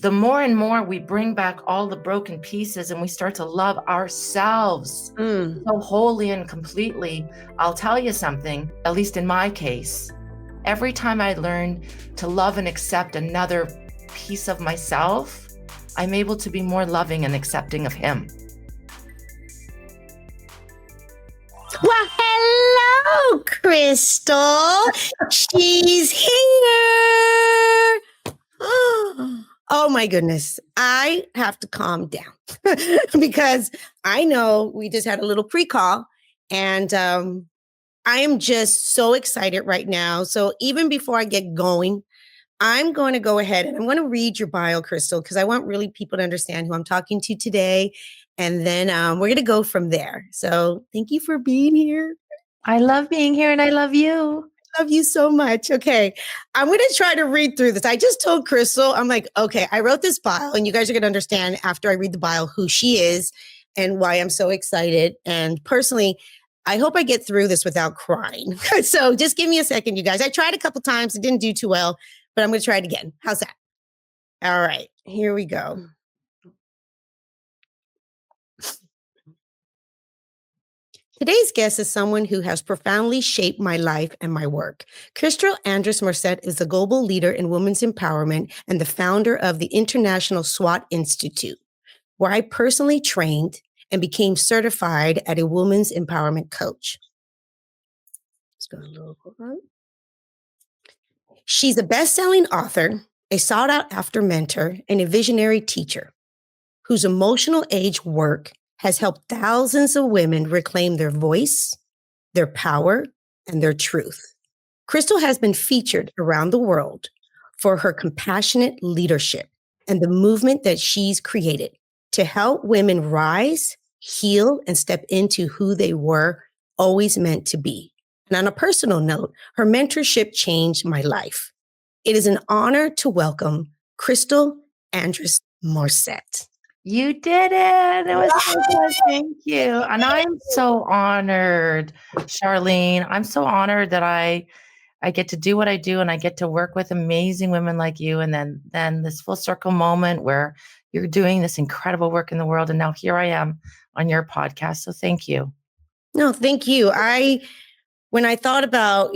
the more and more we bring back all the broken pieces and we start to love ourselves so wholly and completely, I'll tell you something, at least in my case, every time I learn to love and accept another piece of myself, I'm able to be more loving and accepting of him. Well, hello, Crystal. She's here. Oh my goodness. I have to calm down because I know we just had a little pre-call and I am just so excited right now. So even before I get going, I'm going to go ahead and I'm going to read your bio, Crystal, because I want really people to understand who I'm talking to today. And then we're going to go from there. So thank you for being here. I love being here and I love you. Love you so much. Okay. I'm going to try to read through this. I just told Crystal, I'm like, okay, I wrote this bio and you guys are going to understand after I read the bio who she is and why I'm so excited. And personally, I hope I get through this without crying. So just give me a second, you guys. I tried a couple times. It didn't do too well, but I'm going to try it again. How's that? All right, here we go. Today's guest is someone who has profoundly shaped my life and my work. Crystal Andrus Morissette is a global leader in women's empowerment and the founder of the International SWAT Institute, where I personally trained and became certified as a women's empowerment coach. Let's go a little hold on. She's a best-selling author, a sought-after mentor, and a visionary teacher whose emotional age work has helped thousands of women reclaim their voice, their power, and their truth. Crystal has been featured around the world for her compassionate leadership and the movement that she's created to help women rise, heal, and step into who they were always meant to be. And on a personal note, her mentorship changed my life. It is an honor to welcome Crystal Andrus Morissette. You did it. It was so good. Thank you. And I'm so honored, Charlene. I'm so honored that I get to do what I do and I get to work with amazing women like you. And then this full circle moment where you're doing this incredible work in the world. And now here I am on your podcast. So thank you. No, thank you. When I thought about,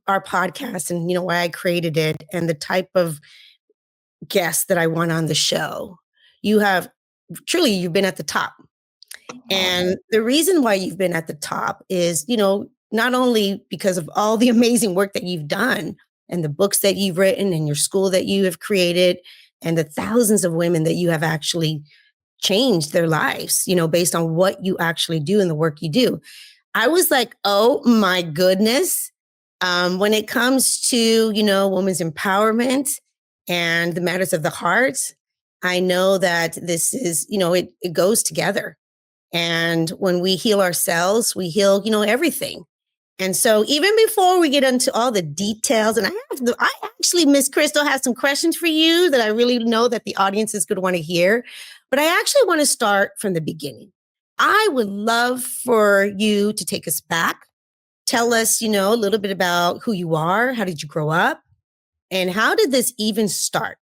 our podcast and, why I created it and the type of guests that I want on the show, you've been at the top. And the reason why you've been at the top is, not only because of all the amazing work that you've done and the books that you've written and your school that you have created and the thousands of women that you have actually changed their lives, based on what you actually do and the work you do. I was like, oh my goodness. When it comes to, women's empowerment and the matters of the heart, I know that this is, it goes together. And when we heal ourselves, we heal, everything. And so even before we get into all the details, and I actually, Miss Crystal, has some questions for you that I really know that the audience is going to want to hear. But I actually want to start from the beginning. I would love for you to take us back. Tell us, a little bit about who you are. How did you grow up? And how did this even start?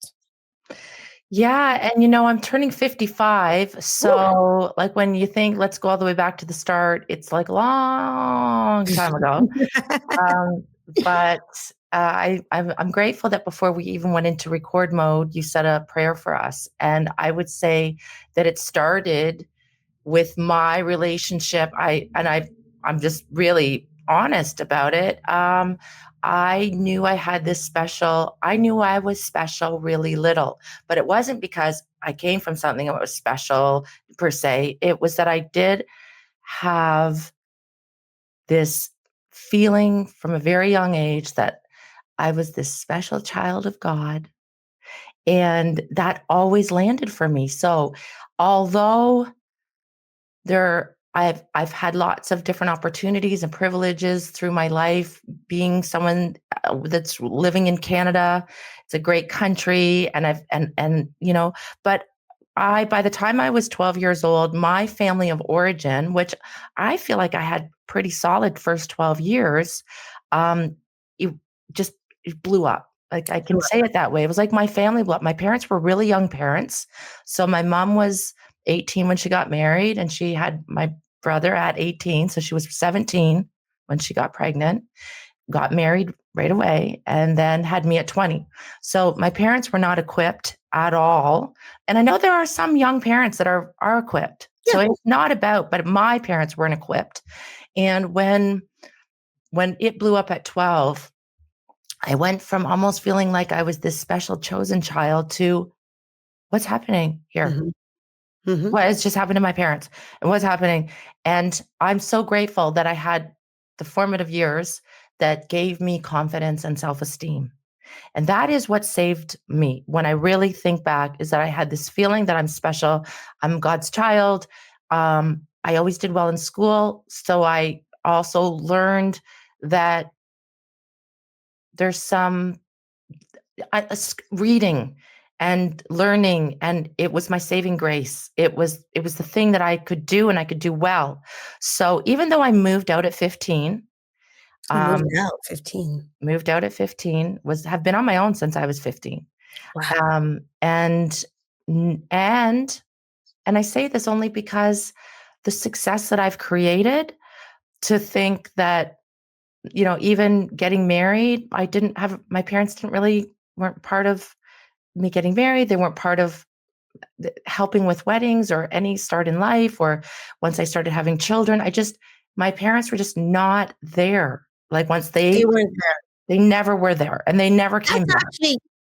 Yeah. And, I'm turning 55. So like when you think, let's go all the way back to the start, it's like a long time ago. But I'm grateful that before we even went into record mode, you said a prayer for us. And I would say that it started with my relationship. I'm just really honest about it. I knew I was special really little, but it wasn't because I came from something that was special per se. It was that I did have this feeling from a very young age that I was this special child of God. And that always landed for me. So although I've had lots of different opportunities and privileges through my life, being someone that's living in Canada. It's a great country, but by the time I was 12 years old, my family of origin, which I feel like I had pretty solid first 12 years, it blew up. Like I can say it that way. It was like my family. My parents were really young parents. So my mom was 18 when she got married, and she had my brother at 18. So she was 17 when she got pregnant, got married right away, and then had me at 20. So my parents were not equipped at all. And I know there are some young parents that are equipped. Yeah. So it's not about, but my parents weren't equipped. And when it blew up at 12, I went from almost feeling like I was this special chosen child to what's happening here? What has just happened to my parents? And what's happening? And I'm so grateful that I had the formative years that gave me confidence and self-esteem. And that is what saved me. When I really think back, is that I had this feeling that I'm special. I'm God's child. I always did well in school. So I also learned that there's some reading and learning, and it was my saving grace. It was the thing that I could do, and I could do well. So even though I moved out at 15, moved out at 15, have been on my own since I was 15. Wow. And I say this only because the success that I've created, to think that, even getting married, my parents weren't part of me getting married. They weren't part of helping with weddings or any start in life, or once I started having children. My parents were just not there. Like once They weren't there. they never were there, and they never came back.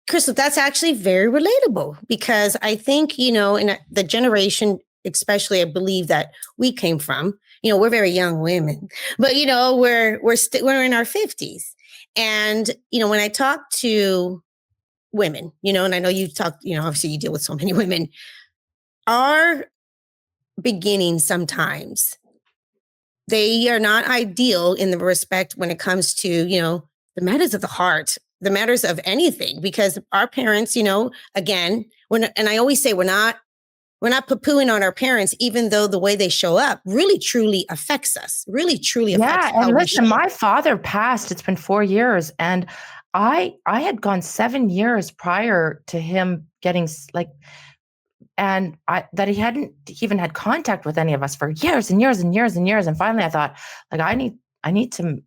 Crystal, that's actually very relatable, because I think, in the generation, especially, I believe that we came from, we're very young women, but, we're in our 50s. And, when I talk to women, and I know you talk, obviously you deal with so many women, our beginnings sometimes, they are not ideal in the respect when it comes to, the matters of the heart, the matters of anything, because our parents, again, and I always say we're not poo-pooing on our parents, even though the way they show up really truly affects us, really truly affects. Yeah. And listen, my father passed, it's been 4 years, and I had gone 7 years prior to him getting that he hadn't even had contact with any of us for years and years and years and years. And finally I thought, like, I need to,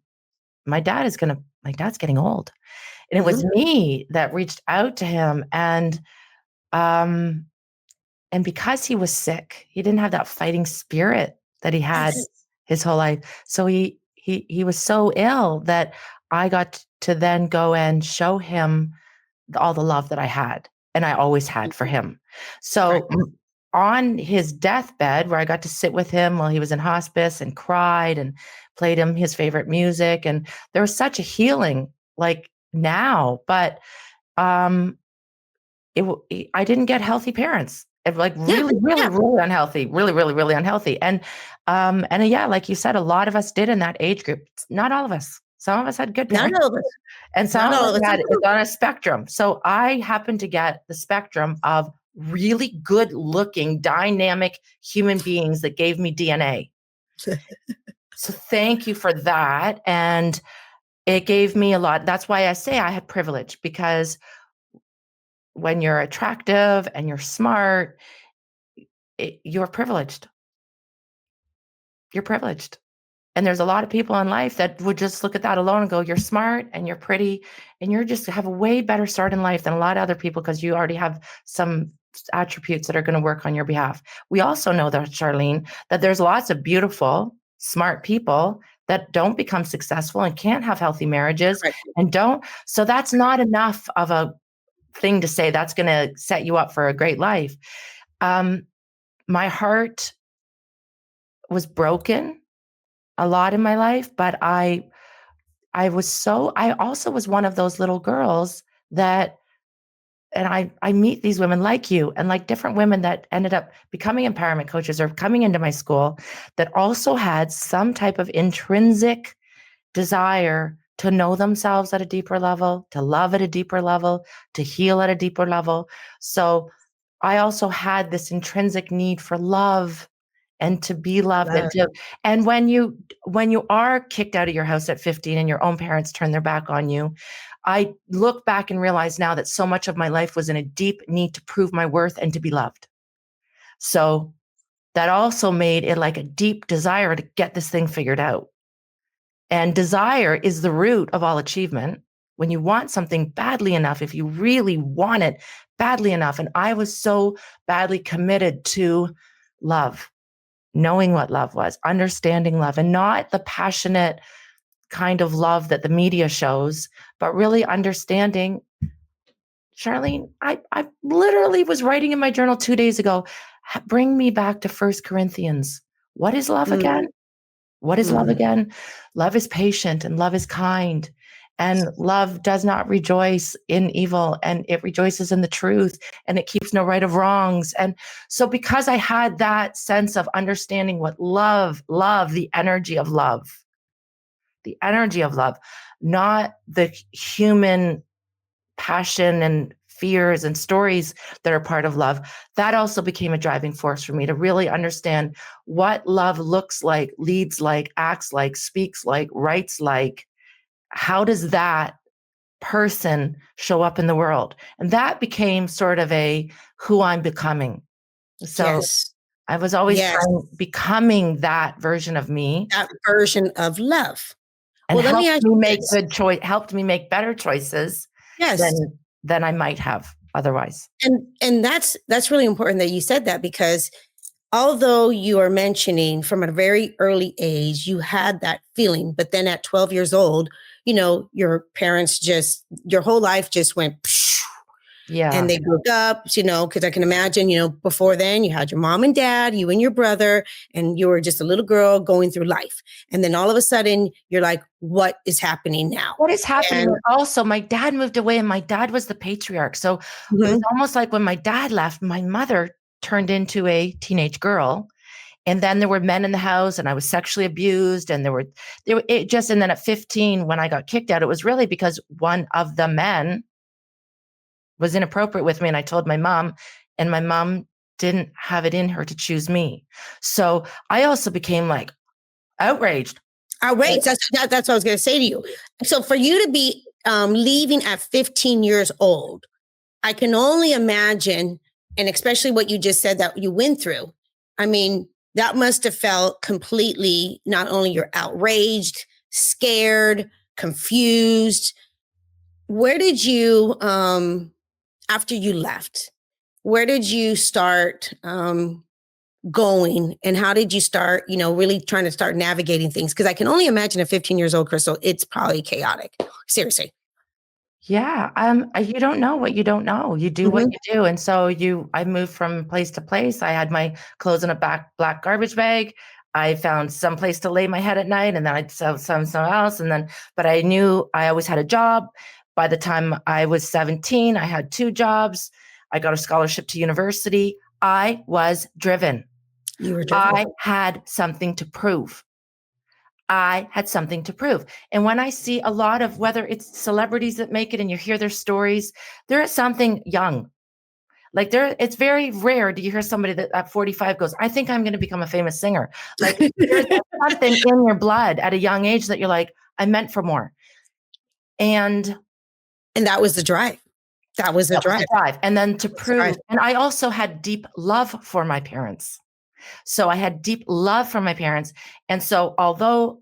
my dad's getting old. And it was me that reached out to him. And because he was sick, he didn't have that fighting spirit that he had his whole life. So he was so ill that I got to then go and show him all the love that I had, and I always had for him. So on his deathbed, where I got to sit with him while he was in hospice and cried and played him his favorite music, and there was such a healing, like now, but I didn't get healthy parents. Really unhealthy, really unhealthy. And yeah, like you said, a lot of us did in that age group. Not all of us. Some of us had good parents. Not all of us. And some of us had it on a spectrum. So I happened to get the spectrum of really good looking, dynamic human beings that gave me DNA. So thank you for that. And it gave me a lot. That's why I say I had privilege, because when you're attractive and you're smart, you're privileged. You're privileged. And there's a lot of people in life that would just look at that alone and go, you're smart and you're pretty and you're just have a way better start in life than a lot of other people, because you already have some attributes that are going to work on your behalf. We also know that, Charlene, that there's lots of beautiful, smart people that don't become successful and can't have healthy marriages and don't. So that's not enough of a thing to say that's going to set you up for a great life. My heart was broken a lot in my life, but I also was one of those little girls that, and I meet these women like you and like different women that ended up becoming empowerment coaches or coming into my school, that also had some type of intrinsic desire to know themselves at a deeper level, to love at a deeper level, to heal at a deeper level. So I also had this intrinsic need for love and to be loved. Love. And when you are kicked out of your house at 15 and your own parents turn their back on you, I look back and realize now that so much of my life was in a deep need to prove my worth and to be loved. So that also made it like a deep desire to get this thing figured out. And desire is the root of all achievement. When you want something badly enough, if you really want it badly enough, and I was so badly committed to love, knowing what love was, understanding love, and not the passionate kind of love that the media shows, but really understanding. Charlene, I literally was writing in my journal 2 days ago, bring me back to First Corinthians. What is love again? What is love again? Love is patient and love is kind. And love does not rejoice in evil, and it rejoices in the truth, and it keeps no right of wrongs. And so because I had that sense of understanding what love, the energy of love, not the human passion and fears and stories that are part of love, that also became a driving force for me to really understand what love looks like, leads like, acts like, speaks like, writes like. How does that person show up in the world? And that became sort of a who I'm becoming. So Yes. I was always Yes. becoming that version of me. That version of love. And Well, let me ask you helped me make better choices Yes. than I might have otherwise. And that's really important that you said that, because although you are mentioning from a very early age, you had that feeling, but then at 12 years old, your parents your whole life just went, psh, Yeah. and they broke up, because I can imagine, before then you had your mom and dad, you and your brother, and you were just a little girl going through life. And then all of a sudden you're like, what is happening now? What is happening? And also, my dad moved away, and my dad was the patriarch. So it was almost like when my dad left, my mother turned into a teenage girl. And then there were men in the house, and I was sexually abused. And and then at 15, when I got kicked out, it was really because one of the men was inappropriate with me. And I told my mom, and my mom didn't have it in her to choose me. So I also became like outraged. Outraged. That's what I was going to say to you. So for you to be leaving at 15 years old, I can only imagine, and especially what you just said that you went through. I mean, that must have felt completely, not only you're outraged, scared, confused. Where did you, after you left, where did you start going, and how did you start, really trying to start navigating things? Because I can only imagine at 15 years old, Crystal, it's probably chaotic. Seriously. Yeah. You don't know what you don't know. You do what you do. And so I moved from place to place. I had my clothes in a black garbage bag. I found some place to lay my head at night, and then I'd sell somewhere else. But I knew I always had a job. By the time I was 17, I had 2 jobs. I got a scholarship to university. I was driven. You were driven. I had something to prove. And when I see a lot of, whether it's celebrities that make it and you hear their stories, there is something young. Like it's very rare. Do you hear somebody that at 45 goes, I think I'm going to become a famous singer. Like there's something in your blood at a young age that you're like, I'm meant for more. And that was the drive. That was the drive. And then to prove, and I also had deep love for my parents. So I had deep love for my parents. And so although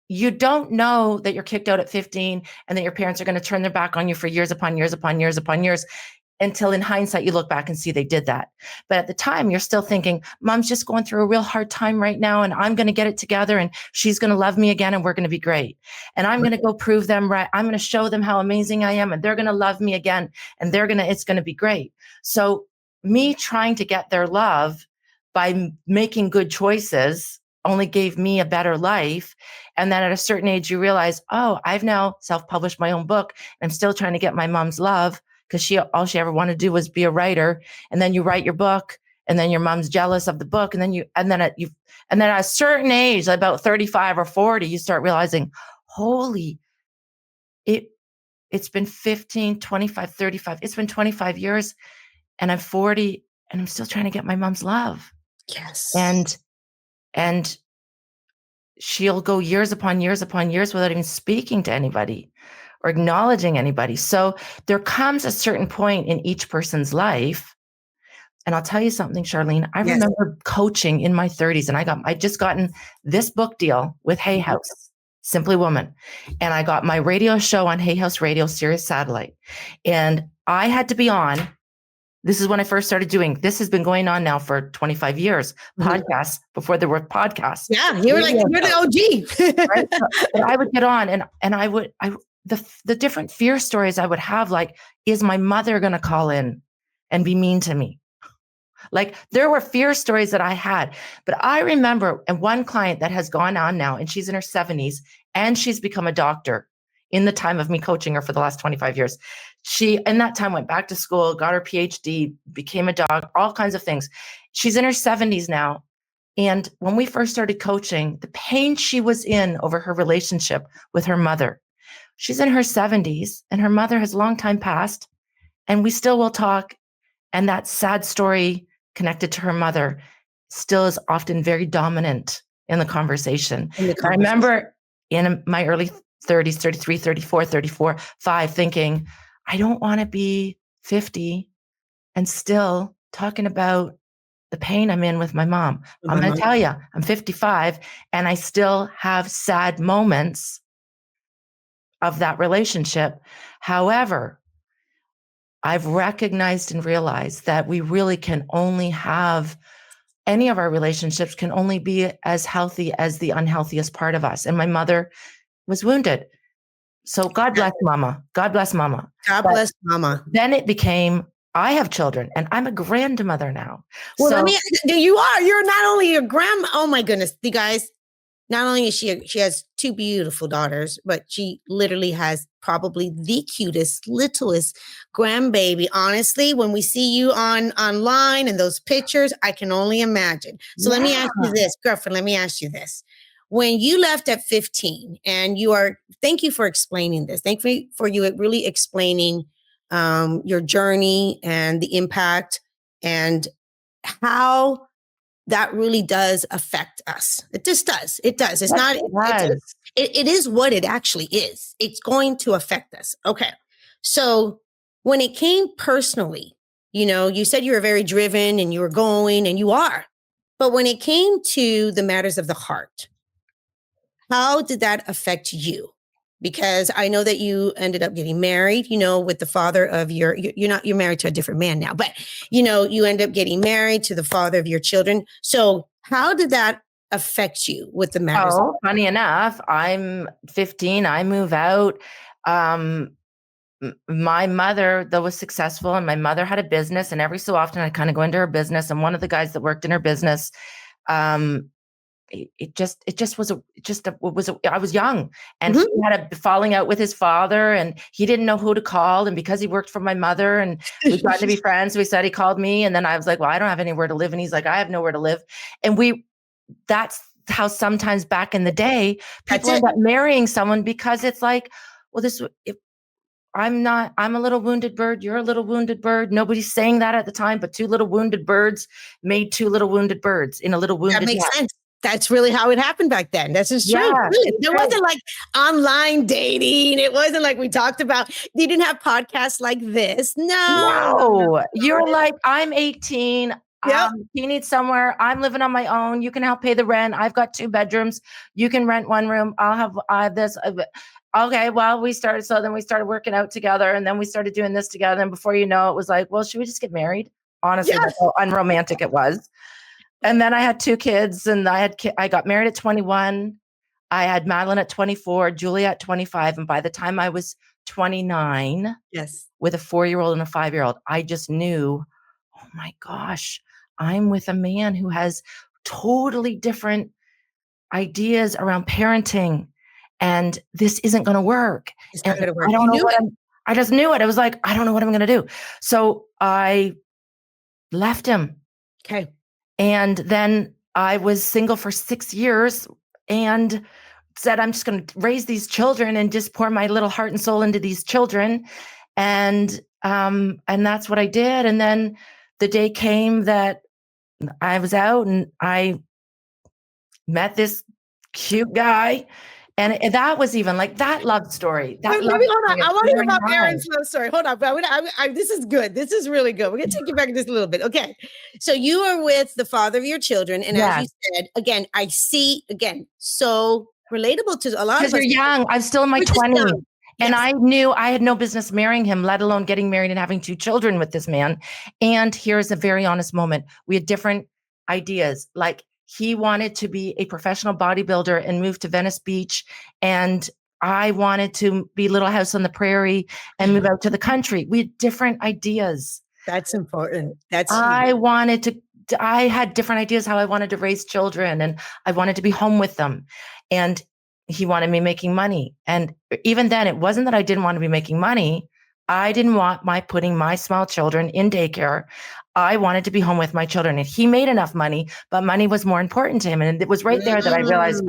you don't know that you're kicked out at 15 and that your parents are going to turn their back on you for years upon years upon years upon years, until in hindsight, you look back and see they did that. But at the time, you're still thinking, Mom's just going through a real hard time right now, and I'm going to get it together, and she's going to love me again, and we're going to be great. And I'm going to go prove them right. I'm going to show them how amazing I am, and they're going to love me again, and it's going to be great. So me trying to get their love by making good choices only gave me a better life. And then at a certain age, you realize, oh, I've now self-published my own book, and I'm still trying to get my mom's love, because all she ever wanted to do was be a writer. And then you write your book, and then your mom's jealous of the book. And then at a certain age, like about 35 or 40, you start realizing, it's been 15, 25, 35. It's been 25 years, and I'm 40, and I'm still trying to get my mom's love. Yes. And And she'll go years upon years upon years without even speaking to anybody or acknowledging anybody. So there comes a certain point in each person's life. And I'll tell you something, Charlene, I Yes. remember coaching in my 30s, and I'd just gotten this book deal with Hay House, Simply Woman. And I got my radio show on Hay House Radio, Sirius Satellite. And I had to be on. This is when I first started doing, this has been going on now for 25 years, podcasts before there were podcasts. Yeah, you're the OG. Right? So I would get on and the different fear stories I would have, like, is my mother going to call in and be mean to me? Like, there were fear stories that I had, but I remember, and one client that has gone on now, and she's in her 70s, and she's become a doctor in the time of me coaching her for the last 25 years. She, in that time, went back to school, got her PhD, became a doc, all kinds of things. She's in her 70s now. And when we first started coaching, the pain she was in over her relationship with her mother, she's in her 70s, and her mother has long time passed, and we still will talk. And that sad story connected to her mother still is often very dominant in the conversation. I remember in my early 30s, 33, 34, 34, 5, thinking, I don't want to be 50 and still talking about the pain I'm in with my mom. I'm going to tell you, I'm 55 and I still have sad moments of that relationship. However, I've recognized and realized that we really can only have, any of our relationships can only be as healthy as the unhealthiest part of us. And my mother was wounded. So God bless mama. God bless mama. God bless mama. Then it became, I have children and I'm a grandmother now. Well, so, you're not only a grandma. Oh my goodness. You guys, not only is she has 2 beautiful daughters, but she literally has probably the cutest, littlest grandbaby. Honestly, when we see you online and those pictures, I can only imagine. So let me ask you this, girlfriend, let me ask you this. When you left at 15 and thank you for explaining this. Thank you for you really explaining your journey and the impact and how that really does affect us. It just does. It does. It's not, it is what it actually is. It's going to affect us. Okay. So when it came personally, you said you were very driven and you were going, and you are, but when it came to the matters of the heart, how did that affect you? Because I know that you ended up getting married, with the father of you're married to a different man now, but you end up getting married to the father of your children. So how did that affect you with the matters? Oh, funny enough, I'm 15, I move out. My mother, though, was successful, and my mother had a business, and every so often I kind of go into her business, and one of the guys that worked in her business, I was young, and he had a falling out with his father, and he didn't know who to call. And because he worked for my mother and we tried to be friends, we said he called me. And then I was like, well, I don't have anywhere to live. And he's like, I have nowhere to live. And that's how sometimes back in the day, people end up marrying someone because it's like, well, I'm a little wounded bird. You're a little wounded bird. Nobody's saying that at the time, but 2 little wounded birds made 2 little wounded birds in a little wounded That makes nest. sense. That's really how it happened back then. That's just true. Really. There wasn't like online dating. It wasn't like we talked about. You didn't have podcasts like this. No. You're like, I'm 18. Yep. You need somewhere. I'm living on my own. You can help pay the rent. I've got 2 bedrooms. You can rent 1 room. I have this. Okay, well, then we started working out together, and then we started doing this together. And before you know it, was like, well, should we just get married? Honestly, that's how unromantic it was. And then I had 2 kids, and I got married at 21. I had Madeline at 24, Julia at 25. And by the time I was 29, with a 4-year-old and a 5-year-old, I just knew, oh my gosh, I'm with a man who has totally different ideas around parenting. And this isn't going to work. It's not going to work. I just knew it. I was like, I don't know what I'm going to do. So I left him. Okay. And then I was single for 6 years and said, I'm just going to raise these children and just pour my little heart and soul into these children. And that's what I did. And then the day came that I was out and I met this cute guy. And that was even like that love story. Maybe hold on. I want to hear about Aaron's love story. Hold on. But this is good. This is really good. We're going to take you back just a little bit. Okay. So you are with the father of your children. And as you said, again, I see, so relatable to a lot of us. Because you're young. I'm still in my 20s. And I knew I had no business marrying him, let alone getting married and having 2 children with this man. And here's a very honest moment. We had different ideas. Like, he wanted to be a professional bodybuilder and move to Venice Beach. And I wanted to be Little House on the Prairie and move out to the country. We had different ideas. That's important. I had different ideas how I wanted to raise children, and I wanted to be home with them. And he wanted me making money. And even then, it wasn't that I didn't want to be making money. I didn't want putting my small children in daycare. I wanted to be home with my children, and he made enough money, but money was more important to him. And it was right there that I realized,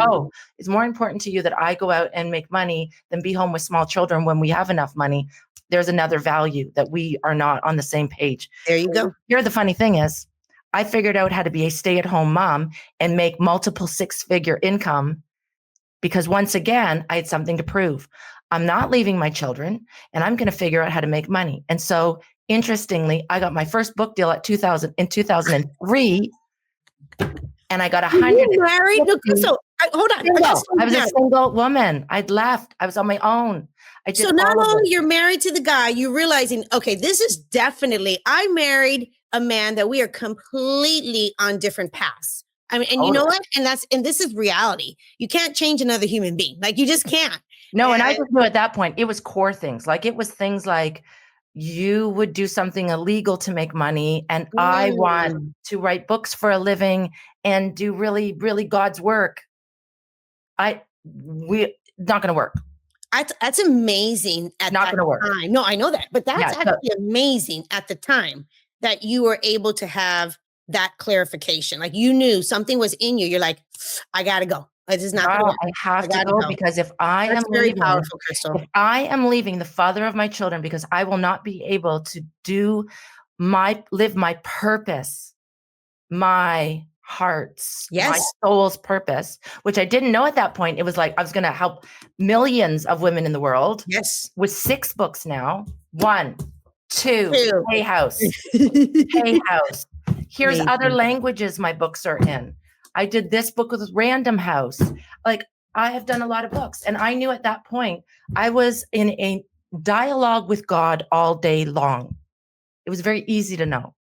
it's more important to you that I go out and make money than be home with small children when we have enough money. There's another value that we are not on the same page. There you go. Here, the funny thing is, I figured out how to be a stay-at-home mom and make multiple 6-figure income, because once again, I had something to prove. I'm not leaving my children, and I'm going to figure out how to make money. And so, interestingly, I got my first book deal in 2003, and I got 100. You married? So hold on. I was a single woman. I'd left. I was on my own. So not only you're married to the guy, you're realizing, okay, this is definitely, I married a man that we are completely on different paths. I mean, and you know what? And this is reality. You can't change another human being. Like, you just can't. No, and I just knew at that point, it was core things. Like, it was things like, you would do something illegal to make money, and I want to write books for a living and do really, really God's work. Not going to work. That's amazing at not that going to work. time. No, I know that, but that's actually amazing at the time that you were able to have that clarification. Like, you knew something was in you. You're like, I got to go. This is not going to work. I have to go, because if I am leaving, powerful, Crystal. If I am leaving the father of my children, because I will not be able to live my purpose, my heart's, my soul's purpose, which I didn't know at that point. It was like, I was going to help millions of women in the world. Yes. With 6 books now. 1, 2, Hay House. Hay House. Here's other languages my books are in. I did this book with Random House. Like, I have done a lot of books. And I knew at that point, I was in a dialogue with God all day long. It was very easy to know.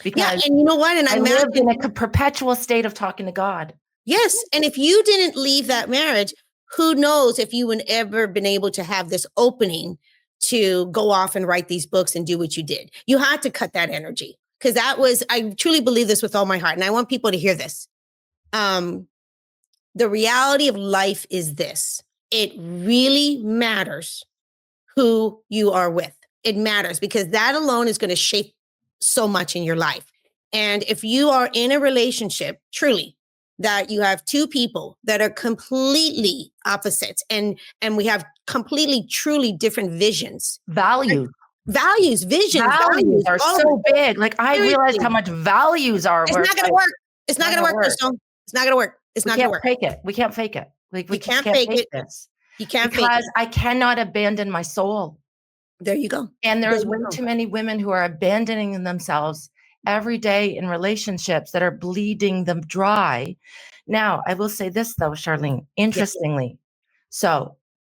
Because and you know what? And I lived in a perpetual state of talking to God. Yes. And if you didn't leave that marriage, who knows if you would ever been able to have this opening to go off and write these books and do what you did. You had to cut that energy, because I truly believe this with all my heart. And I want people to hear this. The reality of life is this: it really matters who you are with. It matters, because that alone is going to shape so much in your life. And if you are in a relationship, truly, that you have 2 people that are completely opposites, and we have completely, truly different visions, visions are so big. Like, I realized how much values are. It's not going to work. It's not going to work, Crystal. It's not going to work. It's not going to work. We can't fake it. Like, we can't fake it. This. You can't fake it. Because I cannot abandon my soul. There you go. And there's way too many women who are abandoning themselves every day in relationships that are bleeding them dry. Now, I will say this, though, Charlene, interestingly. So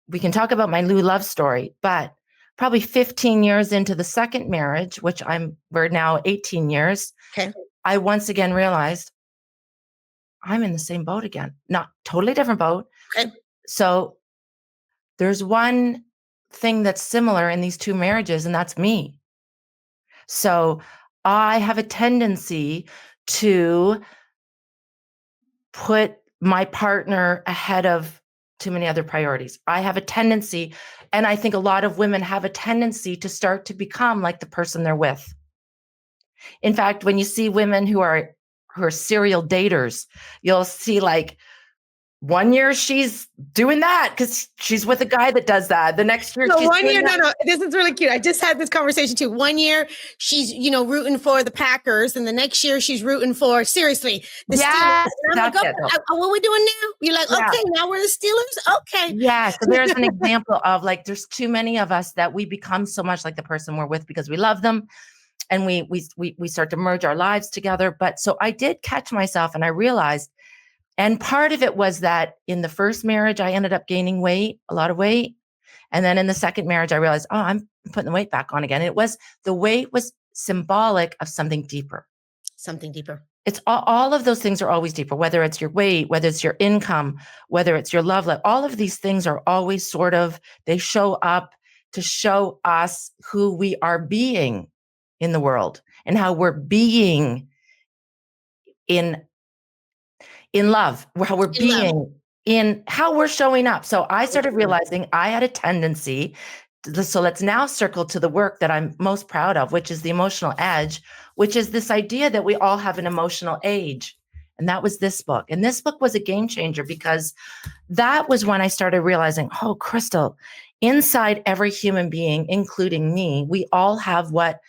we can talk about my new love story, but probably 15 years into the second marriage, which we're now 18 years, I once again realized I'm in the same boat again. Not totally different boat. Okay. So there's one thing that's similar in these 2 marriages, and that's me. So I have a tendency to put my partner ahead of too many other priorities. I have a tendency, and I think a lot of women have a tendency to start to become like the person they're with. In fact, when you see women who are serial daters, you'll see, like, 1 year she's doing that because she's with a guy that does that. The next year So she's 1 doing year, that. no, this is really cute. I just had this conversation too. 1 year, she's, rooting for the Packers. And the next year she's rooting for, seriously, the Yes, Steelers. And I'm like, that's okay, it. what are we doing now? You're like, Yeah. okay, now we're the Steelers? Okay. Yeah. So there's an example of like, there's too many of us that we become so much like the person we're with because we love them. And we start to merge our lives together. But so I did catch myself and I realized, and part of it was that in the first marriage, I ended up gaining weight, a lot of weight. And then in the second marriage, I realized, oh, I'm putting the weight back on again. The weight was symbolic of something deeper. Something deeper. It's all of those things are always deeper, whether it's your weight, whether it's your income, whether it's your love life. All of these things are always they show up to show us who we are being in the world and how we're being in love, how we're being in how we're showing up. So I started realizing I had a tendency so let's now circle to the work that I'm most proud of, which is the emotional edge, which is this idea that we all have an emotional age. And that was this book. And this book was a game changer because that was when I started realizing, oh, Crystal, inside every human being, including me, we all have what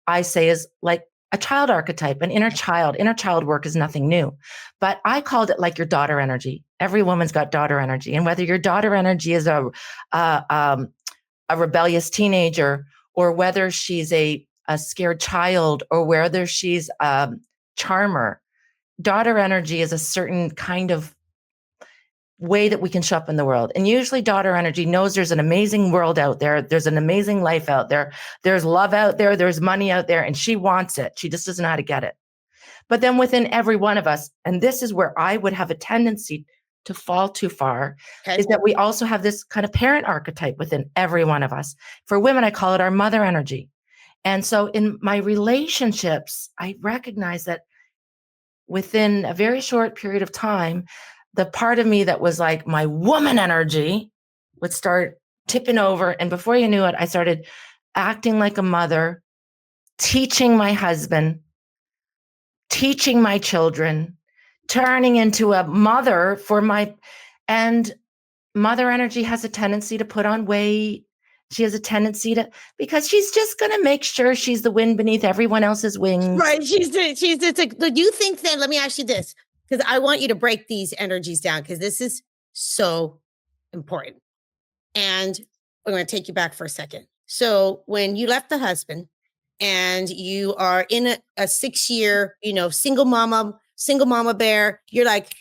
I say is like a child archetype, an inner child. Inner child work is nothing new, but I called it like your daughter energy. Every woman's got daughter energy. And whether your daughter energy is a rebellious teenager, or whether she's a scared child, or whether she's a charmer, daughter energy is a certain kind of way that we can show up in the world. And usually daughter energy knows there's an amazing world out there. There's an amazing life out there. There's love out there. There's money out there. And she wants it. She just doesn't know how to get it. But then within every one of us, and this is where I would have a tendency to fall too far, is that we also have this kind of parent archetype within every one of us. For women, I call it our mother energy. And so in my relationships, I recognize that within a very short period of time, the part of me that was like my woman energy would start tipping over. And before you knew it, I started acting like a mother, teaching my husband, teaching my children, turning into a mother and mother energy has a tendency to put on weight. She has a tendency because she's just going to make sure she's the wind beneath everyone else's wings. Right. She's like, do you think then, let me ask you this, because I want you to break these energies down, because this is so important. And I'm going to take you back for a second. So when you left the husband and you are in a 6-year, single mama bear, you're like,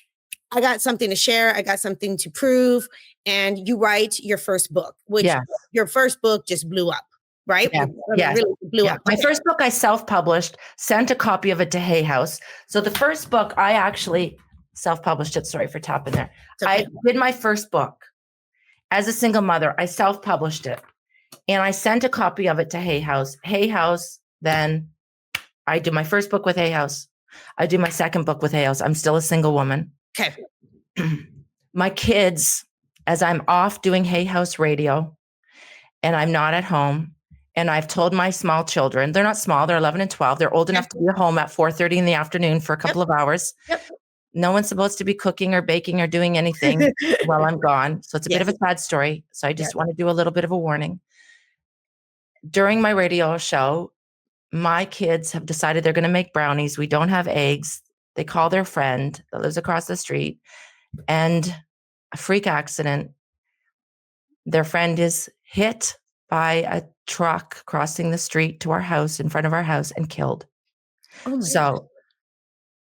I got something to share. I got something to prove. And you write your first book, which your first book just blew up, right? Yeah. Really blew up. My first book I self-published, sent a copy of it to Hay House. So the first book I actually self-published it. Sorry for tapping there. Okay. I did my first book as a single mother. I self-published it and I sent a copy of it to Hay House. Hay House, then I do my first book with Hay House. I do my second book with Hay House. I'm still a single woman. Okay. My kids, as I'm off doing Hay House radio and I'm not at home, and I've told my small children, they're not small, they're 11 and 12. They're old enough to be at home at 4:30 in the afternoon for a couple of hours. No one's supposed to be cooking or baking or doing anything while I'm gone. So it's a bit of a sad story. So I just want to do a little bit of a warning. During my radio show, my kids have decided they're going to make brownies. We don't have eggs. They call their friend that lives across the street, and a freak accident. Their friend is hit by a truck crossing the street to our house, in front of our house, and killed. So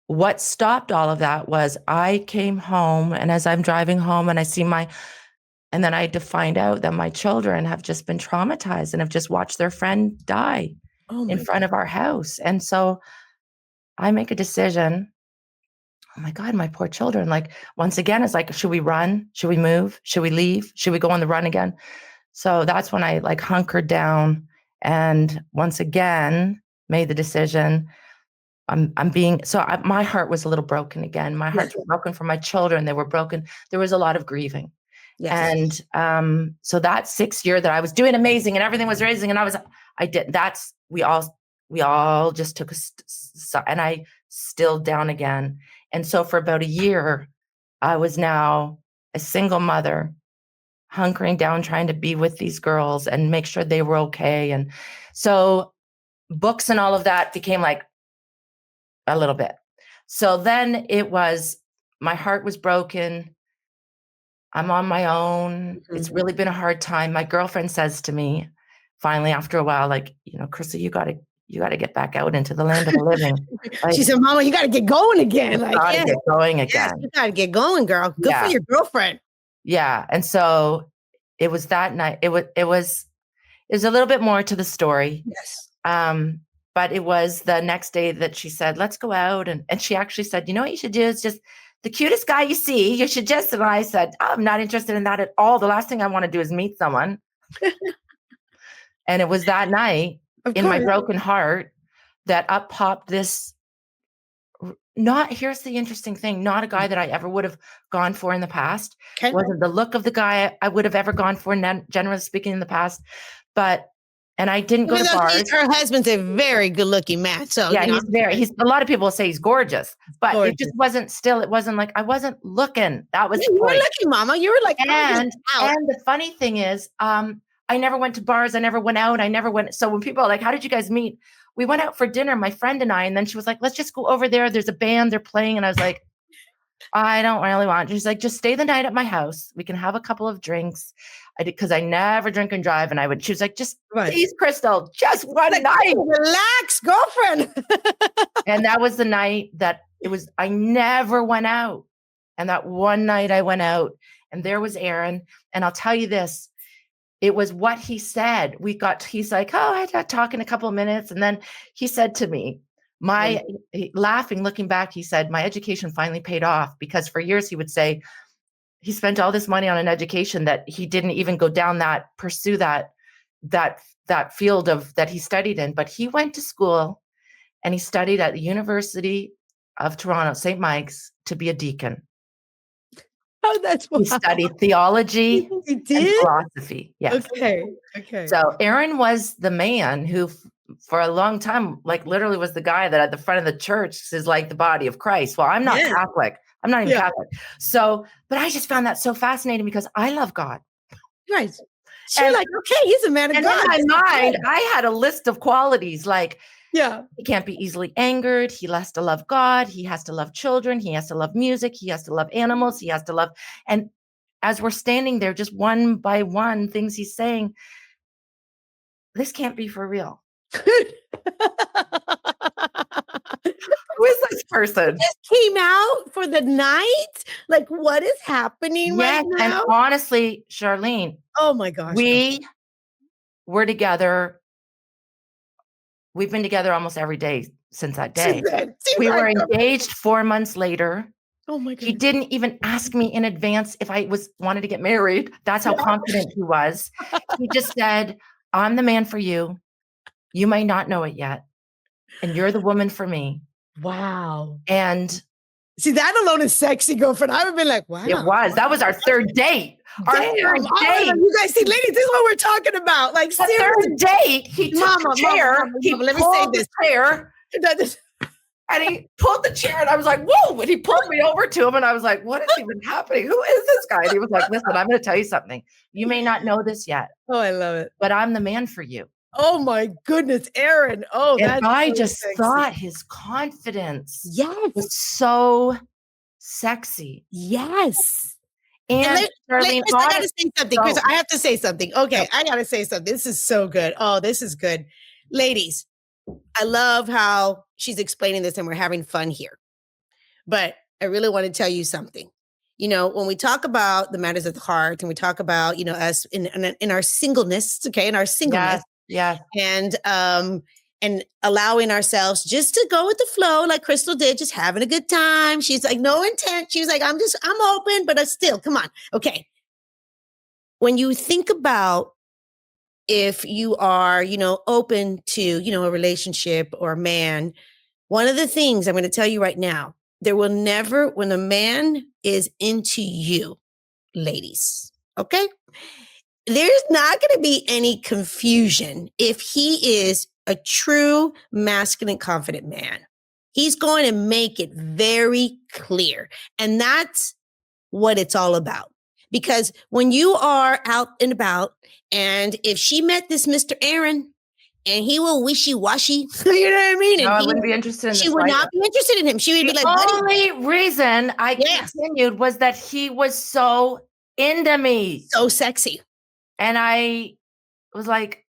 what stopped all of that was I came home, and as I'm driving home and I see and then I had to find out that my children have just been traumatized and have just watched their friend die in front of our house. And so I make a decision. Oh my God, my poor children. Like, once again, it's like, should we run? Should we move? Should we leave? Should we go on the run again? So that's when I like hunkered down and once again made the decision. My heart was a little broken again. My heart was broken for my children. They were broken. There was a lot of grieving. Yes. And so that 6th year that I was doing amazing and everything was raising, and we all just took and I still down again. And so for about a year, I was now a single mother hunkering down, trying to be with these girls and make sure they were okay. And so books and all of that became like a little bit. So then it was, my heart was broken. I'm on my own. It's really been a hard time. My girlfriend says to me, finally, after a while, like, Crystal, you gotta get back out into the land of the living. Like, she said, Mama, you gotta get going again. Like, gotta get going again. Yes, you gotta get going, girl. Good for your girlfriend. Yeah. And so it was that night. It was a little bit more to the story. Yes. But it was the next day that she said, let's go out. And she actually said, you know what you should do is just the cutest guy you see, you should just, and I said, I'm not interested in that at all. The last thing I want to do is meet someone. And it was that night in my broken heart that up popped this, here's the interesting thing, not a guy that I ever would have gone for in the past. Okay. Wasn't the look of the guy I would have ever gone for, generally speaking, in the past. And I didn't go to bars. Her husband's a very good looking man. So yeah, he's a lot of people say he's gorgeous, but it just wasn't it wasn't like, I wasn't looking. That was the point. You were looking, Mama. You were like, and the funny thing is, I never went to bars. I never went out. So when people are like, how did you guys meet? We went out for dinner, my friend and I, and then she was like, let's just go over there. There's a band, they're playing. And I was like, I don't really want. She's like, just stay the night at my house. We can have a couple of drinks. I did, because I never drink and drive. And she was like, just please, Crystal, just one night. Relax, girlfriend. And that was the night that I never went out. And that one night I went out, and there was Aaron. And I'll tell you this, it was what he said. He's like, oh, I got talking a couple of minutes. And then he said to me, laughing, looking back, he said, my education finally paid off, because for years he would say he spent all this money on an education that he didn't even go down pursue that field that he studied in. But he went to school and he studied at the University of Toronto, St. Mike's, to be a deacon. Oh, that's wild. He studied theology and philosophy. Yes. Okay. So Aaron was the man who, for a long time, like literally was the guy that at the front of the church is like the body of Christ. Well, I'm not Catholic. I'm not even Catholic. So, but I just found that so fascinating because I love God. Right. So you're like, okay, he's a man of God. In my mind, I had a list of qualities like, he can't be easily angered. He has to love God. He has to love children. He has to love music. He has to love animals. He has to love. And as we're standing there, just one by one, things he's saying, this can't be for real. Who is this person? Just came out for the night. Like, what is happening right now? And honestly, Charlene, oh my gosh, we were together. We've been together almost every day since that day. We were engaged 4 months later. Oh my God. He didn't even ask me in advance if I wanted to get married. That's how confident he was. He just said, I'm the man for you. You may not know it yet. And you're the woman for me. Wow. And see, that alone is sexy, girlfriend. I would have been like, wow. It was. That was our third date. Our third date. You guys see, ladies, this is what we're talking about. Like, seriously. Third date, he took the chair. Let me say this. Chair. And he pulled the chair, and I was like, whoa. And he pulled me over to him, and I was like, what is even happening? Who is this guy? And he was like, listen, I'm going to tell you something. You may not know this yet. Oh, I love it. But I'm the man for you. Oh my goodness, Aaron. Oh, and I just thought his confidence was so sexy. Yes. And Charlene, I got to say something, Chris. I have to say something. Okay, I got to say something. This is so good. Oh, this is good. Ladies, I love how she's explaining this and we're having fun here. But I really want to tell you something. You know, when we talk about the matters of the heart and we talk about, you know, us in our singleness, okay, in our singleness. Yeah. And allowing ourselves just to go with the flow like Crystal did, just having a good time. She's like, no intent. She was like, I'm open, but still, come on. Okay. When you think about if you are, you know, open to, you know, a relationship or a man, one of the things I'm going to tell you right now, there will never, when a man is into you, ladies, okay? There's not going to be any confusion if he is a true masculine, confident man. He's going to make it very clear. And that's what it's all about. Because when you are out and about, and if she met this Mr. Aaron and he will wishy-washy, you know what I mean? No, And I wouldn't be interested in this. she would not be interested in him. She would be like, buddy. The only reason I continued was that he was so into me. So sexy. And I was like,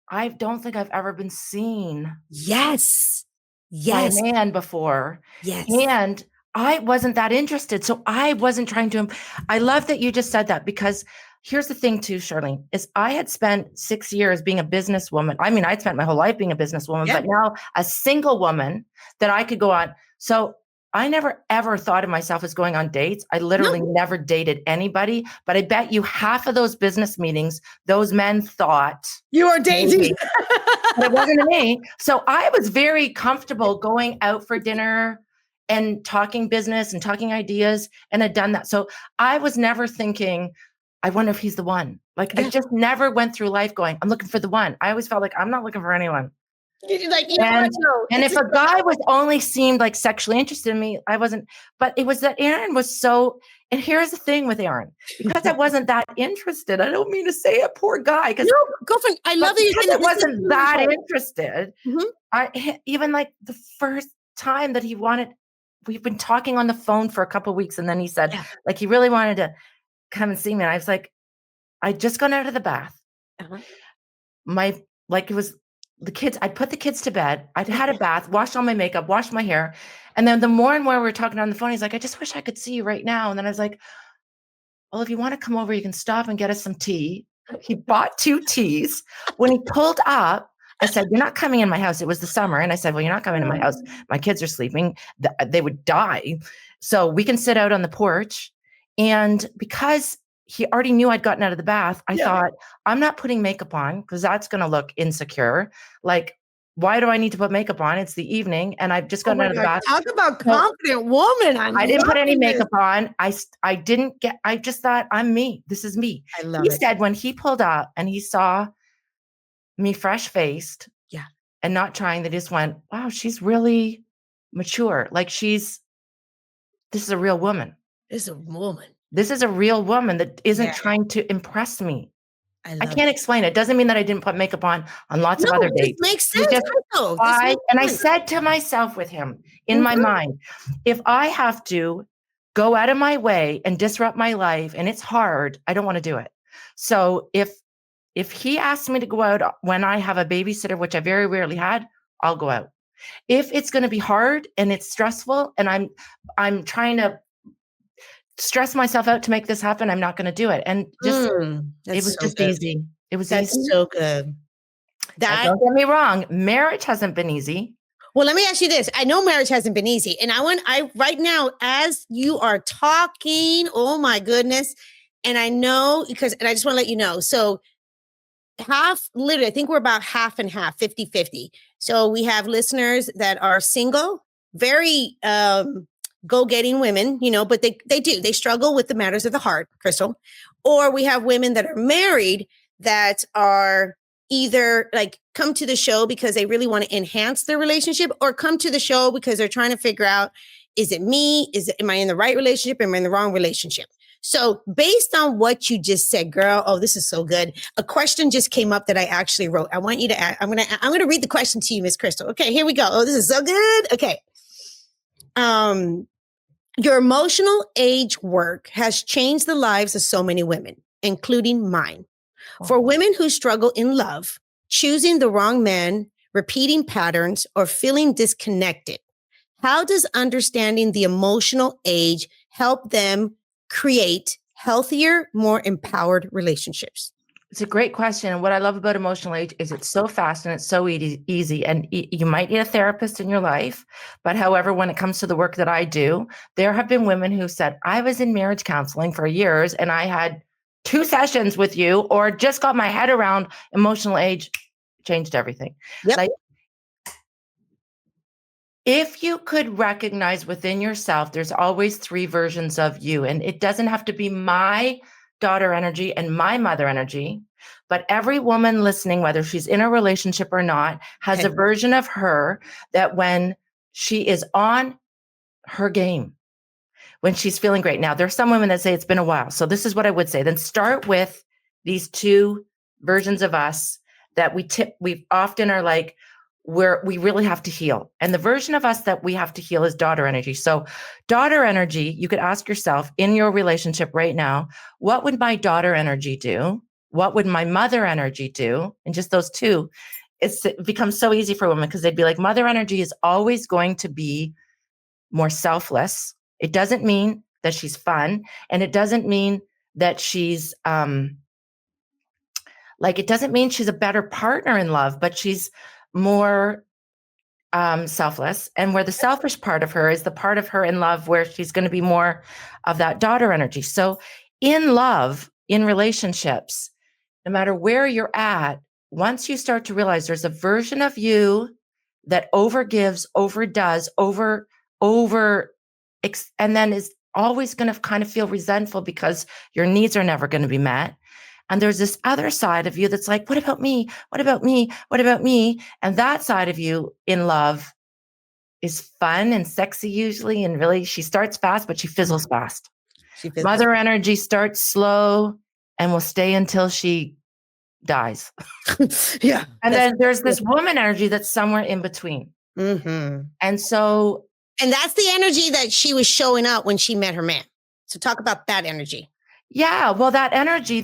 I don't think I've ever been seen. Yes. By a man before. Yes. And I wasn't that interested. So I wasn't trying to. I love that you just said that, because here's the thing too, Charlene, is I had spent 6 years being a businesswoman. I mean, I'd spent my whole life being a businesswoman, but now a single woman that I could go on. So I never ever thought of myself as going on dates. I literally never dated anybody, but I bet you half of those business meetings, those men thought you were dating. But it wasn't me. So I was very comfortable going out for dinner and talking business and talking ideas, and had done that. So I was never thinking, I wonder if he's the one. Like I just never went through life going, I'm looking for the one. I always felt like I'm not looking for anyone. Like, and if a guy was only seemed like sexually interested in me, I wasn't. But it was that Aaron was so. And here's the thing with Aaron, because I wasn't that interested. I don't mean to say a poor guy, because girlfriend, I love it. Because I wasn't that interested. I even like the first time that he wanted. We've been talking on the phone for a couple of weeks, and then he said, like, he really wanted to come and see me. And I was like, I'd just gone out of the bath. It was. The kids, I'd put the kids to bed. I'd had a bath, washed all my makeup, washed my hair. And then the more and more we were talking on the phone, he's like, I just wish I could see you right now. And then I was like, well, if you want to come over, you can stop and get us some tea. He bought 2 teas. When he pulled up, I said, you're not coming in my house. It was the summer. And I said, well, you're not coming in my house. My kids are sleeping. They would die. So we can sit out on the porch. And because he already knew I'd gotten out of the bath, I thought, I'm not putting makeup on because that's going to look insecure. Like, why do I need to put makeup on? It's the evening and I've just gotten out of the bath. Talk about confident woman. I didn't put any makeup on. I just thought, I'm me. This is me. He said when he pulled up and he saw me fresh-faced and not trying, they just went, wow, she's really mature. Like this is a real woman. This is a woman. This is a real woman that isn't trying to impress me. I can't explain it. It doesn't mean that I didn't put makeup on lots of other dates. It makes sense. I said to myself with him in my mind, if I have to go out of my way and disrupt my life and it's hard, I don't want to do it. So if he asks me to go out when I have a babysitter, which I very rarely had, I'll go out. If it's going to be hard and it's stressful and I'm trying to stress myself out to make this happen, I'm not going to do it. And just it was just easy. It was That's easy. so good. Don't get me wrong, marriage hasn't been easy. Well, let me ask you this. I know marriage hasn't been easy. And I right now, as you are talking, oh my goodness. And I know and I just want to let you know. So literally, I think we're about half and half, 50-50. So we have listeners that are single, very go-getting women, but they struggle with the matters of the heart, Crystal. Or we have women that are married that are either like come to the show because they really want to enhance their relationship, or come to the show because they're trying to figure out, is it me? Am I in the right relationship? Am I in the wrong relationship? So based on what you just said, girl, oh, this is so good. A question just came up that I actually wrote. I want you to I'm going to read the question to you, Miss Crystal. Okay, here we go. Oh, this is so good. Okay. Your emotional age work has changed the lives of so many women, including mine. For women who struggle in love, choosing the wrong man, repeating patterns, or feeling disconnected, how does understanding the emotional age help them create healthier, more empowered relationships? It's a great question. And what I love about emotional age is it's so fast and it's so easy. And you might need a therapist in your life. But however, when it comes to the work that I do, there have been women who said, I was in marriage counseling for years and I had 2 sessions with you, or just got my head around emotional age, changed everything. Like, if you could recognize within yourself, there's always 3 versions of you. And it doesn't have to be my daughter energy and my mother energy, but every woman listening, whether she's in a relationship or not, has a version of her that when she is on her game, when she's feeling great. Now, there's some women that say it's been a while. So this is what I would say. Then start with these two versions of us that we often are like, we really have to heal. And the version of us that we have to heal is daughter energy. So daughter energy, you could ask yourself in your relationship right now, what would my daughter energy do? What would my mother energy do? And just those two, it becomes so easy for women because they'd be like, mother energy is always going to be more selfless. It doesn't mean that she's fun. And it doesn't mean that she's, it doesn't mean she's a better partner in love, but she's more selfless. And where the selfish part of her is the part of her in love where she's going to be more of that daughter energy. So in love, in relationships, no matter where you're at, once you start to realize there's a version of you that overgives, overdoes, and then is always going to kind of feel resentful because your needs are never going to be met. And there's this other side of you that's like, what about me? What about me? What about me? And that side of you in love is fun and sexy usually. And really, she starts fast, but she fizzles fast. Mother energy starts slow and will stay until she dies. Yeah. And then there's this woman energy that's somewhere in between. Mm-hmm. And so. And that's the energy that she was showing up when she met her man. So talk about that energy. Yeah, well, that energy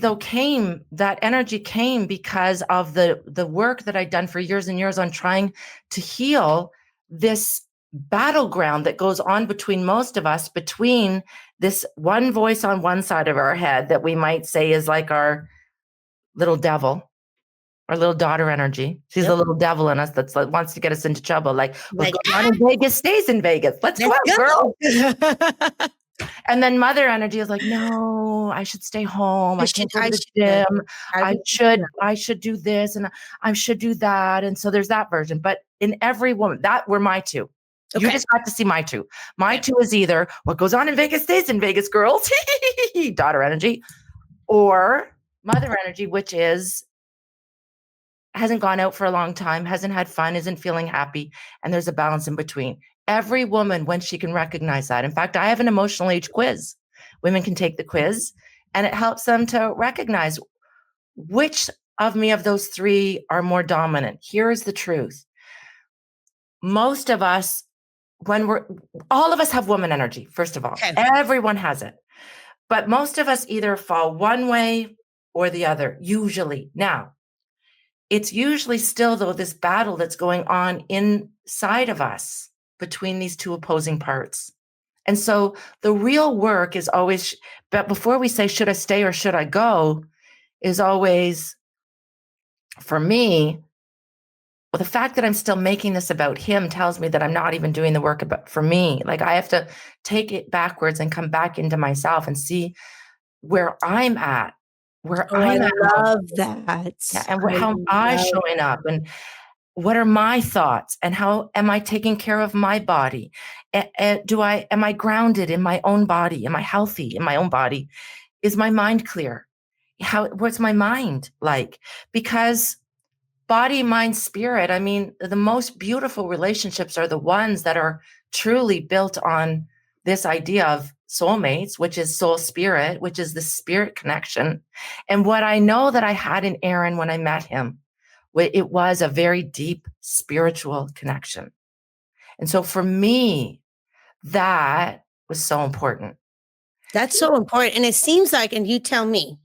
came because of the work that I'd done for years and years on trying to heal this battleground that goes on between most of us, between this one voice on one side of our head that we might say is like our little devil, our little daughter energy. She's a little devil in us that's like wants to get us into trouble. Like what's going on in Vegas stays in Vegas. Let's go out, girl. And then mother energy is like, no, I should stay home. I can't go to the gym. I should do this and I should do that. And so there's that version. But in every woman, that were my two. Okay. You just got to see my two. My two is either what goes on in Vegas stays in Vegas, girls, daughter energy, or mother energy, which hasn't gone out for a long time, hasn't had fun, isn't feeling happy. And there's a balance in between. Every woman, when she can recognize that. In fact, I have an emotional age quiz. Women can take the quiz and it helps them to recognize which of those three are more dominant. Here is the truth. Most of us, all of us have woman energy, first of all. Okay. Everyone has it. But most of us either fall one way or the other, usually. Now, it's usually still, though, this battle that's going on inside of us between these two opposing parts. And so the real work is always, but before we say, should I stay or should I go, is always, for me, well, the fact that I'm still making this about him tells me that I'm not even doing the work for me. Like I have to take it backwards and come back into myself and see where I'm at, I love that. Yeah, and how am I showing up and what are my thoughts and how am I taking care of my body? Am I grounded in my own body? Am I healthy in my own body? Is my mind clear? What's my mind like? Because body, mind, spirit, I mean, the most beautiful relationships are the ones that are truly built on this idea of soulmates, which is soul spirit, which is the spirit connection. And what I know that I had in Aaron when I met him, it was a very deep spiritual connection. And so for me, that was so important. That's so important. And it seems like, and you tell me,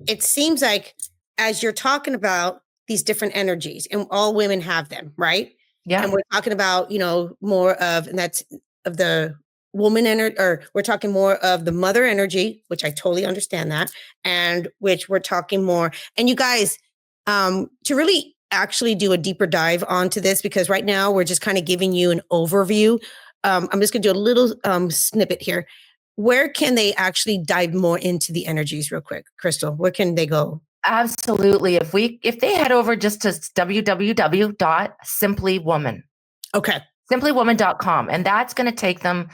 it seems like as you're talking about these different energies, and all women have them, right? Yeah. And we're talking about, more of, and that's of the woman energy, or we're talking more of the mother energy, which I totally understand that, and which we're talking more. And you guys, to really actually do a deeper dive onto this, because right now we're just kind of giving you an overview. I'm just going to do a little snippet here. Where can they actually dive more into the energies real quick? Crystal, where can they go? Absolutely. If they head over just to www.simplywoman. Okay. Simplywoman.com. And that's going to take them.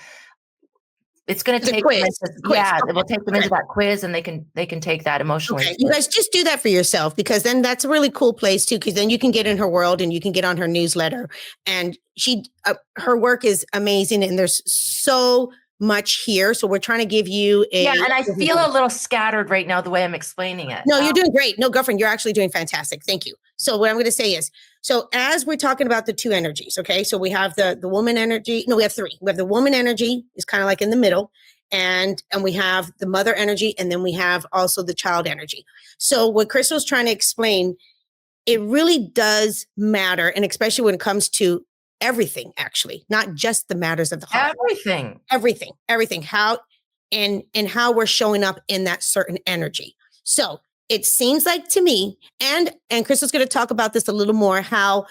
It's going to take them into, it will take them into that quiz, and they can take that emotionally. Okay, you guys just do that for yourself, because then that's a really cool place too. Because then you can get in her world and you can get on her newsletter, and her work is amazing. And there's so much here. So we're trying to give you Yeah, and I feel a little scattered right now the way I'm explaining it. No, you're doing great. No, girlfriend, you're actually doing fantastic. Thank you. So what I'm going to say is, so as we're talking about the two energies, okay, so we have the woman energy. No, we have three. We have the woman energy is kind of like in the middle, and we have the mother energy, and then we have also the child energy. So what Crystal's trying to explain, it really does matter, and especially when it comes to everything, actually, not just the matters of the heart. Everything. How and how we're showing up in that certain energy. So it seems like to me, and Crystal's going to talk about this a little more, how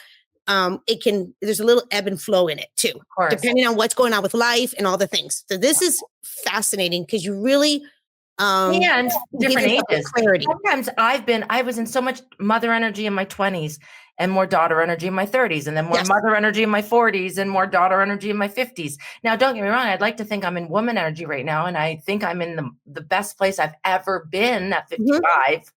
there's a little ebb and flow in it too, depending on what's going on with life and all the things. So this is fascinating because you really and different ages. Sometimes I was in so much mother energy in my 20s and more daughter energy in my 30s, and then more mother energy in my 40s and more daughter energy in my 50s. Now, don't get me wrong. I'd like to think I'm in woman energy right now. And I think I'm in the best place I've ever been at 55.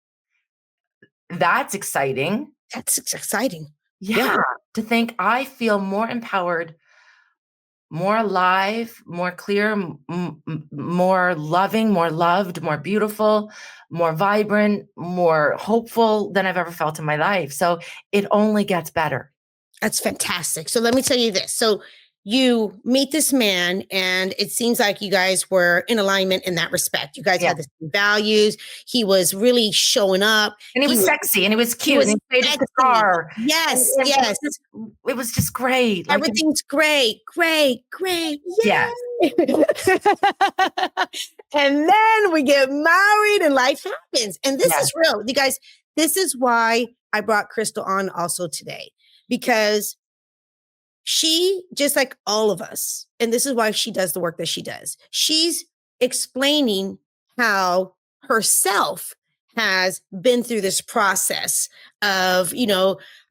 That's exciting. That's exciting. Yeah. To think I feel more empowered, more alive, more clear, more loving, more loved, more beautiful, more vibrant, more hopeful than I've ever felt in my life. So it only gets better. That's fantastic. So let me tell you this. So you meet this man, and it seems like you guys were in alignment in that respect. You guys had the same values. He was really showing up. And he was sexy, and he was cute, and he played his guitar. Yes. It was just great. Everything's great. Yeah. And then we get married and life happens. And this is real. You guys, this is why I brought Crystal on also today, because she, just like all of us, and this is why she does the work that she does, she's explaining how herself has been through this process of,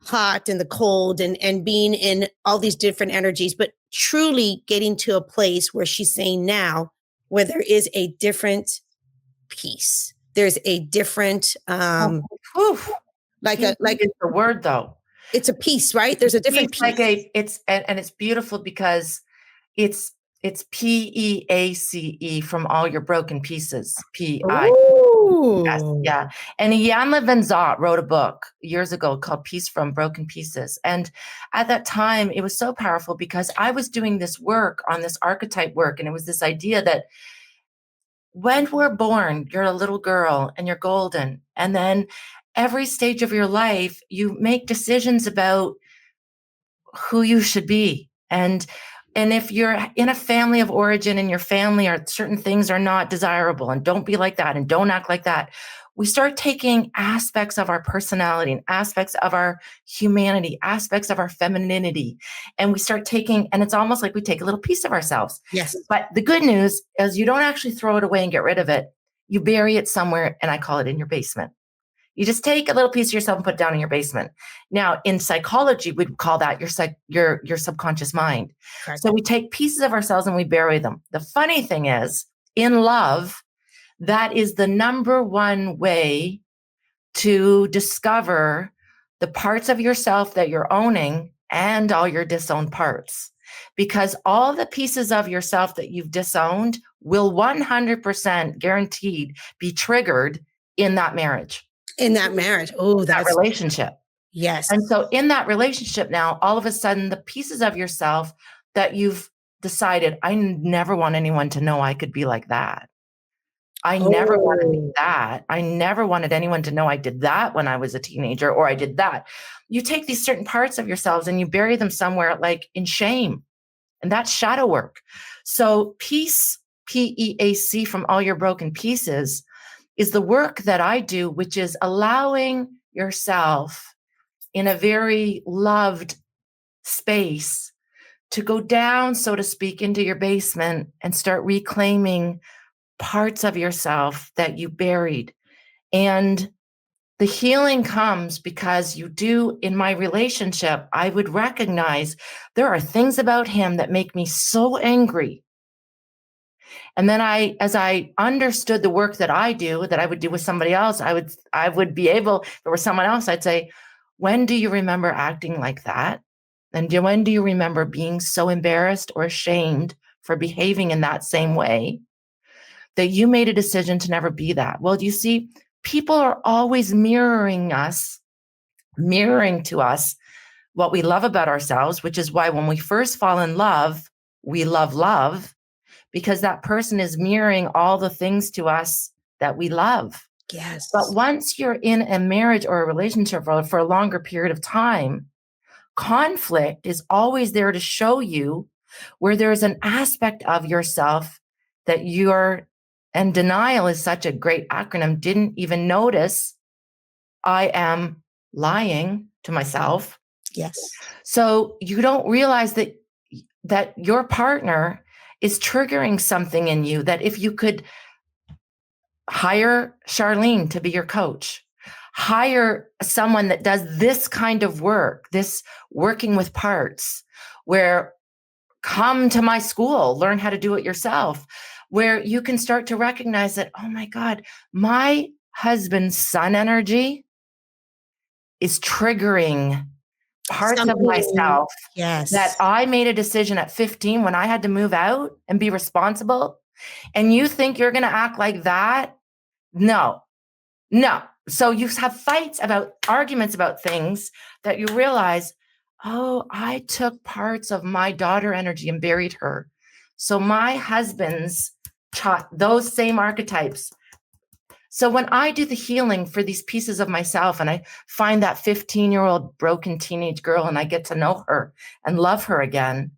hot and the cold and being in all these different energies, but truly getting to a place where she's saying now, where there is a different peace. There's a different, like it's the word though. It's a peace, right? There's a different peace. And it's beautiful because it's PEACE from all your broken pieces. PI. Yes, yeah. And Jan Van Zott wrote a book years ago called Peace from Broken Pieces. And at that time, it was so powerful because I was doing this work on this archetype work. And it was this idea that when we're born, you're a little girl and you're golden. And then every stage of your life, you make decisions about who you should be. And if you're in a family of origin and your family or certain things are not desirable, and don't be like that and don't act like that, we start taking aspects of our personality and aspects of our humanity, aspects of our femininity, and we start taking, and it's almost like we take a little piece of ourselves. Yes. But the good news is you don't actually throw it away and get rid of it. You bury it somewhere, and I call it in your basement. You just take a little piece of yourself and put it down in your basement. Now, in psychology, we'd call that your subconscious mind. Correct. So we take pieces of ourselves and we bury them. The funny thing is, in love, that is the number one way to discover the parts of yourself that you're owning and all your disowned parts. Because all the pieces of yourself that you've disowned will 100% guaranteed be triggered in that marriage. In that marriage. Oh, that relationship. Yes. And so in that relationship now, all of a sudden, the pieces of yourself that you've decided, I never want anyone to know I could be like that. I never want to be that. I never wanted anyone to know I did that when I was a teenager, or I did that. You take these certain parts of yourselves and you bury them somewhere like in shame. And that's shadow work. So peace, PEAC, from all your broken pieces, is the work that I do, which is allowing yourself in a very loved space to go down, so to speak, into your basement and start reclaiming parts of yourself that you buried. And the healing comes because you do, in my relationship, I would recognize there are things about him that make me so angry. And then as I understood the work that I do, that I would do with somebody else, I would be able, if there was someone else, I'd say, when do you remember acting like that? And when do you remember being so embarrassed or ashamed for behaving in that same way, that you made a decision to never be that. Well, you see, people are always mirroring to us what we love about ourselves, which is why when we first fall in love, we love, because that person is mirroring all the things to us that we love. Yes. But once you're in a marriage or a relationship for a longer period of time, conflict is always there to show you where there's an aspect of yourself that you're, and denial is such a great acronym, didn't even notice I am lying to myself. Yes. So you don't realize that your partner is triggering something in you, that if you could hire Charlene to be your coach, hire someone that does this kind of work, this working with parts, where come to my school, learn how to do it yourself, where you can start to recognize that, oh my God, my husband's sun energy is triggering parts of myself that I made a decision at 15 when I had to move out and be responsible. And you think you're going to act like that? No. So you have arguments about things that you realize, oh, I took parts of my daughter energy and buried her. So my husband's those same archetypes. So when I do the healing for these pieces of myself and I find that 15-year-old broken teenage girl and I get to know her and love her again,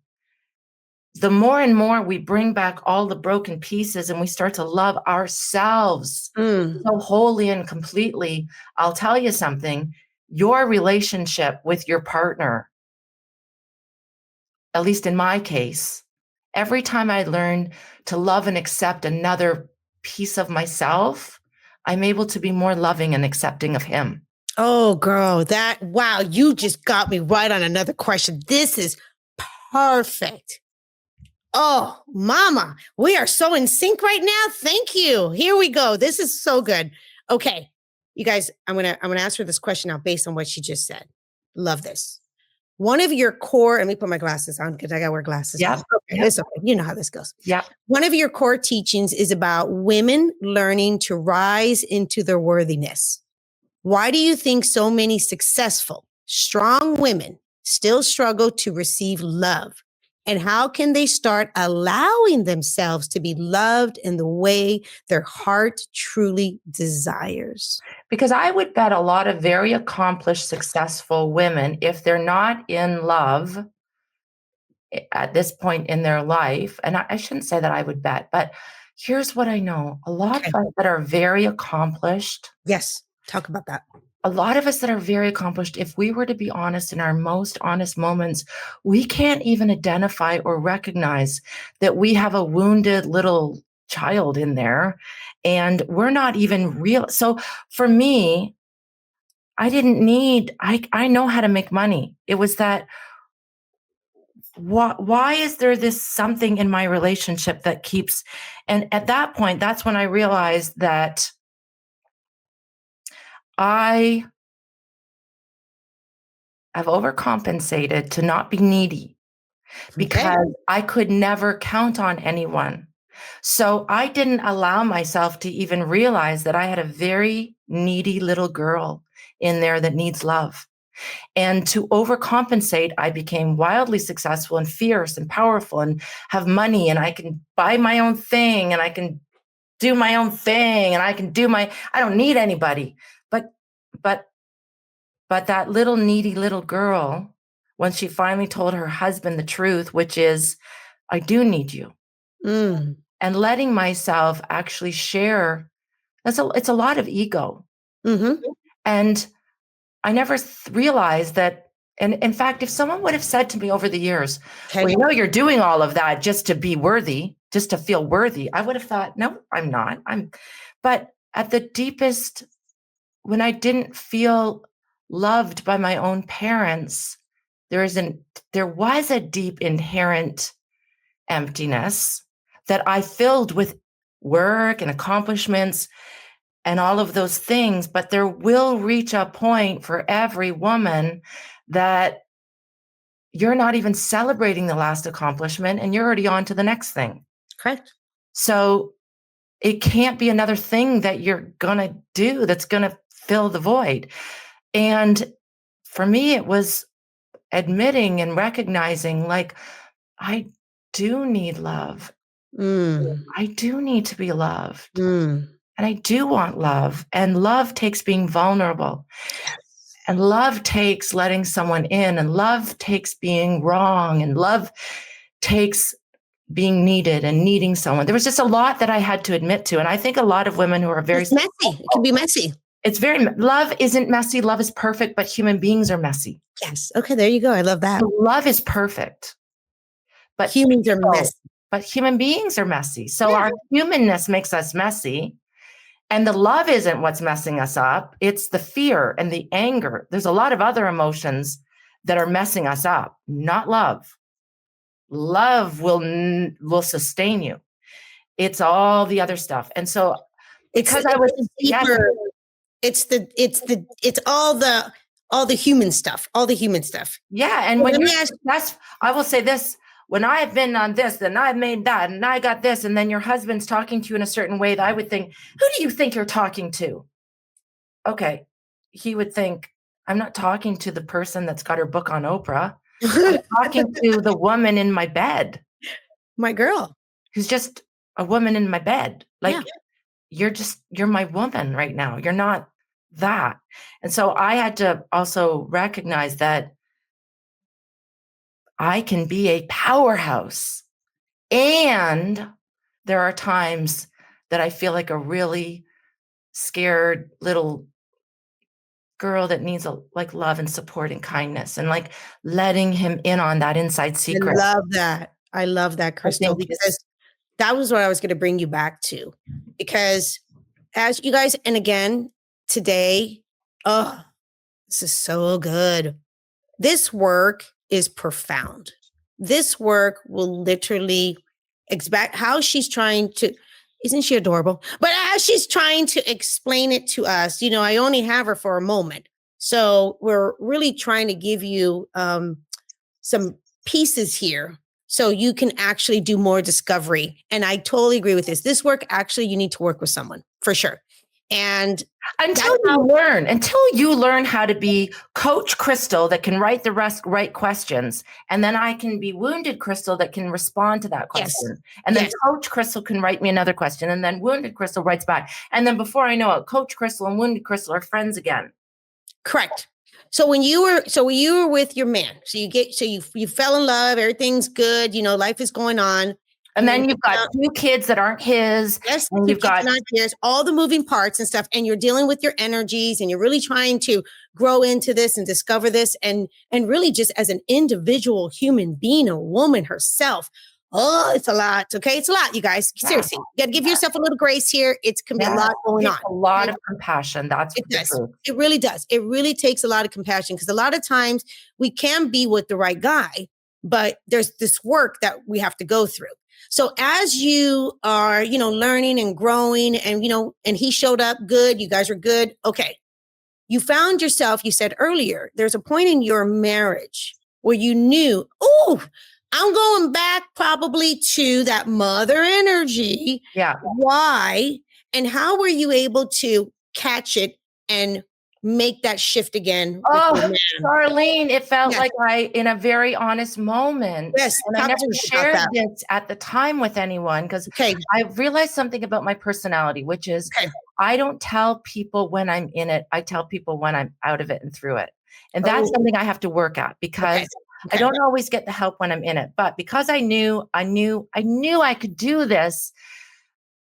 the more and more we bring back all the broken pieces and we start to love ourselves so wholly and completely, I'll tell you something, your relationship with your partner, at least in my case, every time I learn to love and accept another piece of myself, I'm able to be more loving and accepting of him. Oh, girl, wow, you just got me right on another question. This is perfect. Oh, mama, we are so in sync right now. Thank you. Here we go. This is so good. Okay, you guys, I'm gonna ask her this question now based on what she just said. Love this. One of your core, let me put my glasses on because I gotta wear glasses. Yeah. Okay, it's okay. You know how this goes. Yeah. One of your core teachings is about women learning to rise into their worthiness. Why do you think so many successful, strong women still struggle to receive love? And how can they start allowing themselves to be loved in the way their heart truly desires? Because I would bet a lot of very accomplished, successful women, if they're not in love at this point in their life, and I shouldn't say that I would bet, but here's what I know. A lot of us that are very accomplished. Yes, talk about that. A lot of us that are very accomplished, if we were to be honest in our most honest moments, we can't even identify or recognize that we have a wounded little child in there and we're not even real. So for me, I know how to make money. It was that, why is there this something in my relationship that keeps, and at that point, that's when I realized that I have overcompensated to not be needy because I could never count on anyone. So I didn't allow myself to even realize that I had a very needy little girl in there that needs love. And to overcompensate, I became wildly successful and fierce and powerful and have money and I can buy my own thing and I can do my own thing and I don't need anybody. But that little needy little girl, when she finally told her husband the truth, which is, I do need you. And letting myself actually share, it's a lot of ego. And I never realized that. And in fact, if someone would have said to me over the years, well, you're doing all of that just to be worthy, just to feel worthy, I would have thought, no, I'm not. But at the deepest, when I didn't feel loved by my own parents, there was a deep inherent emptiness that I filled with work and accomplishments and all of those things. But there will reach a point for every woman that you're not even celebrating the last accomplishment and you're already on to the next thing. Correct. So it can't be another thing that you're going to do that's going to fill the void. And for me, it was admitting and recognizing, like, I do need love. I do need to be loved. And I do want love. And love takes being vulnerable. Yes. And love takes letting someone in. And love takes being wrong. And love takes being needed and needing someone. There was just a lot that I had to admit to. And I think a lot of women who are very messy. It can be messy. It's very, love isn't messy. Love is perfect, but human beings are messy. Yes. Okay. There you go. I love that. So love is perfect, but humans are messy. But human beings are messy. So our humanness makes us messy. And the love isn't what's messing us up. It's the fear and the anger. There's a lot of other emotions that are messing us up, not love. Love will sustain you. It's all the other stuff. And so because I was deeper, it's all the human stuff, Yeah. And when I will say this, when I've been on this, then I've made that, and I got this, and then your husband's talking to you in a certain way that I would think, who do you think you're talking to? Okay. He would think, I'm not talking to the person that's got her book on Oprah. I'm talking to the woman in my bed. My girl. Who's just a woman in my bed. Like, you're my woman right now. You're not that. And so I had to also recognize that I can be a powerhouse. And there are times that I feel like a really scared little girl that needs love and support and kindness, and like letting him in on that inside secret. I love that, Crystal, because that was what I was going to bring you back to. Because as you guys, and again, today, this is so good. This work is profound. This work will literally expect how she's trying to, isn't she adorable? But as she's trying to explain it to us, I only have her for a moment. So we're really trying to give you some pieces here so you can actually do more discovery. And I totally agree with this. This work, actually, you need to work with someone for sure. And until you learn how to be Coach Crystal that can write the right questions, and then I can be Wounded Crystal that can respond to that question. Yes. And then Coach Crystal can write me another question, and then Wounded Crystal writes back. And then before I know it, Coach Crystal and Wounded Crystal are friends again. Correct. So when you were with your man, you fell in love, everything's good, life is going on. And then you've got 2 kids that aren't his. Yes, and you've got all the moving parts and stuff, and you're dealing with your energies, and you're really trying to grow into this and discover this, and really just as an individual human being, a woman herself. Oh, it's a lot. Okay, it's a lot, you guys. Seriously, you got to give yourself a little grace here. It can be a lot going on. A lot of compassion. That's what it does. It really does. It really takes a lot of compassion, because a lot of times we can be with the right guy, but there's this work that we have to go through. So as you are, learning and growing, and, and he showed up good, you guys were good. Okay. You found yourself, you said earlier, there's a point in your marriage where you knew, I'm going back probably to that mother energy. Yeah. Why? And how were you able to catch it and make that shift again? Charlene, it felt like in a very honest moment. Yes. And I never shared this at the time with anyone, because I realized something about my personality, which is I don't tell people when I'm in it. I tell people when I'm out of it and through it. And that's something I have to work at, because I don't always get the help when I'm in it. But because I knew I could do this,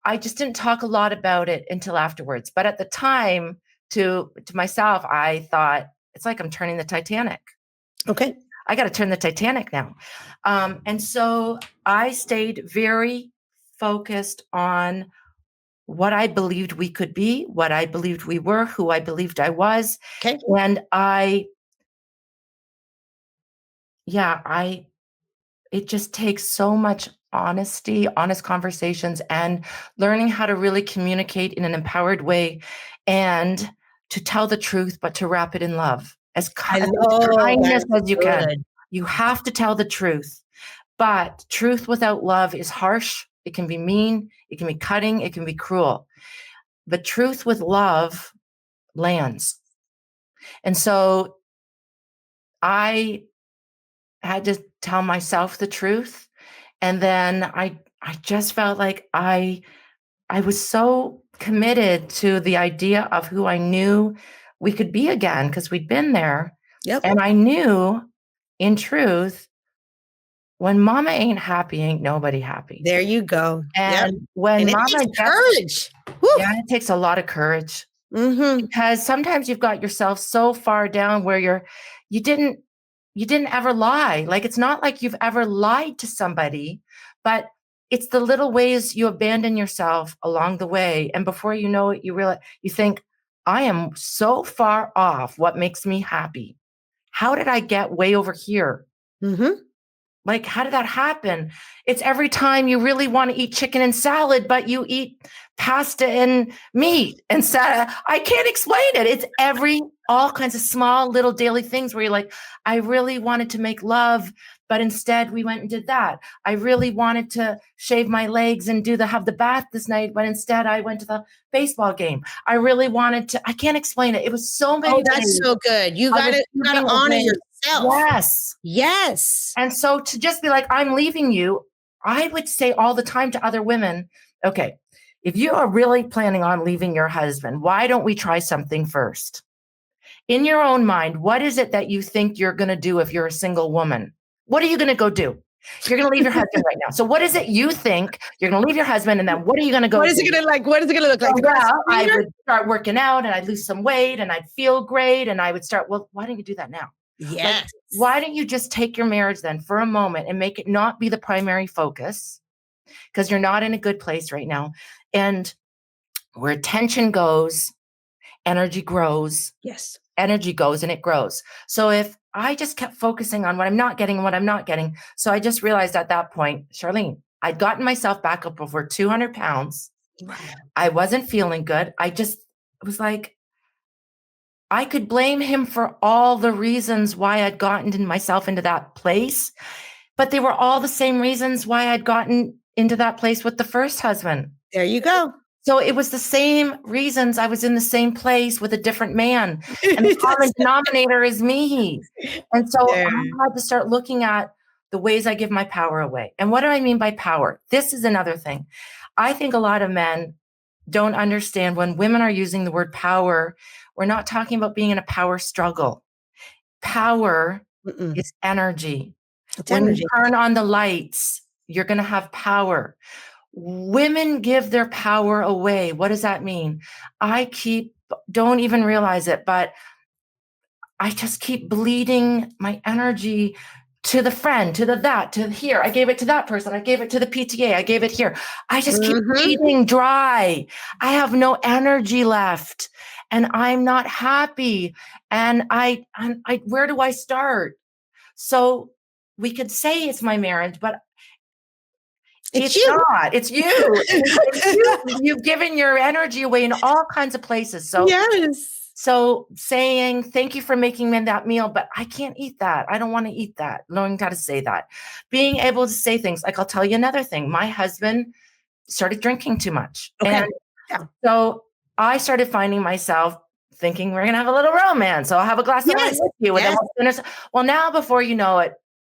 I just didn't talk a lot about it until afterwards. But at the time, to myself, I thought, it's like I'm turning the Titanic. Okay. I got to turn the Titanic now. And so I stayed very focused on what I believed we could be, what I believed we were, who I believed I was. Okay. And it just takes so much honesty, honest conversations, and learning how to really communicate in an empowered way, and to tell the truth, but to wrap it in love, as kindness as you can. You have to tell the truth. But truth without love is harsh. It can be mean. It can be cutting. It can be cruel. But truth with love lands. And so I had to tell myself the truth. And then I just felt like I was so committed to the idea of who I knew we could be again, because we'd been there. Yep. And I knew, in truth, when mama ain't happy, ain't nobody happy. There you go. And when and it mama takes courage. Woo. Yeah, it takes a lot of courage. Mm-hmm. Because sometimes you've got yourself so far down where you didn't ever lie. Like, it's not like you've ever lied to somebody, but it's the little ways you abandon yourself along the way. And before you know it, you think, I am so far off what makes me happy. How did I get way over here? Mm-hmm. Like, how did that happen? It's every time you really want to eat chicken and salad, but you eat pasta and meat and salad. I can't explain it. It's all kinds of small little daily things where you're like, I really wanted to make love, but instead we went and did that. I really wanted to shave my legs and have the bath this night, but instead I went to the baseball game. I really wanted to, I can't explain it. It was so many that's ways. so good. You gotta honor yourself. Yes. Yes. And so to just be like, I'm leaving you, I would say all the time to other women, okay, if you are really planning on leaving your husband, why don't we try something first? In your own mind, what is it that you think you're going to do if you're a single woman? What are you going to go do? You're going to leave your husband right now. So what is it you think you're going to leave your husband, and then what are you going to go What is it going to like? What is it going to look like? Well, I would start working out and I'd lose some weight and I'd feel great. And I would start, well, why don't you do that now? Yes. Like, why don't you just take your marriage then for a moment and make it not be the primary focus? Because you're not in a good place right now. And where attention goes, energy grows. Yes. Energy goes and it grows. So if I just kept focusing on what I'm not getting, so I just realized at that point, Charlene, I'd gotten myself back up over 200 pounds. Wow. I wasn't feeling good. I just was like, I could blame him for all the reasons why I'd gotten myself into that place, but they were all the same reasons why I'd gotten into that place with the first husband. There you go. So it was the same reasons I was in the same place with a different man. And the common denominator is me. And so I had to start looking at the ways I give my power away. And what do I mean by power? This is another thing. I think a lot of men don't understand when women are using the word power, we're not talking about being in a power struggle. Power is energy. When you turn on the lights, you're going to have power. Women give their power away. What does that mean? Don't even realize it, but I just keep bleeding my energy to the friend, to here. I gave it to that person. I gave it to the PTA. I gave it here. I just keep bleeding dry. I have no energy left and I'm not happy. And I where do I start? So we could say it's my marriage, but it's you. Not. It's you. It's you. You've given your energy away in all kinds of places. So yes. So saying, thank you for making me that meal, but I can't eat that. I don't want to eat that. Knowing how to say that. Being able to say things like, I'll tell you another thing. My husband started drinking too much. Okay. And so I started finding myself thinking we're going to have a little romance. So I'll have a glass of wine with you. And then we'll finish. Well, now before you know it,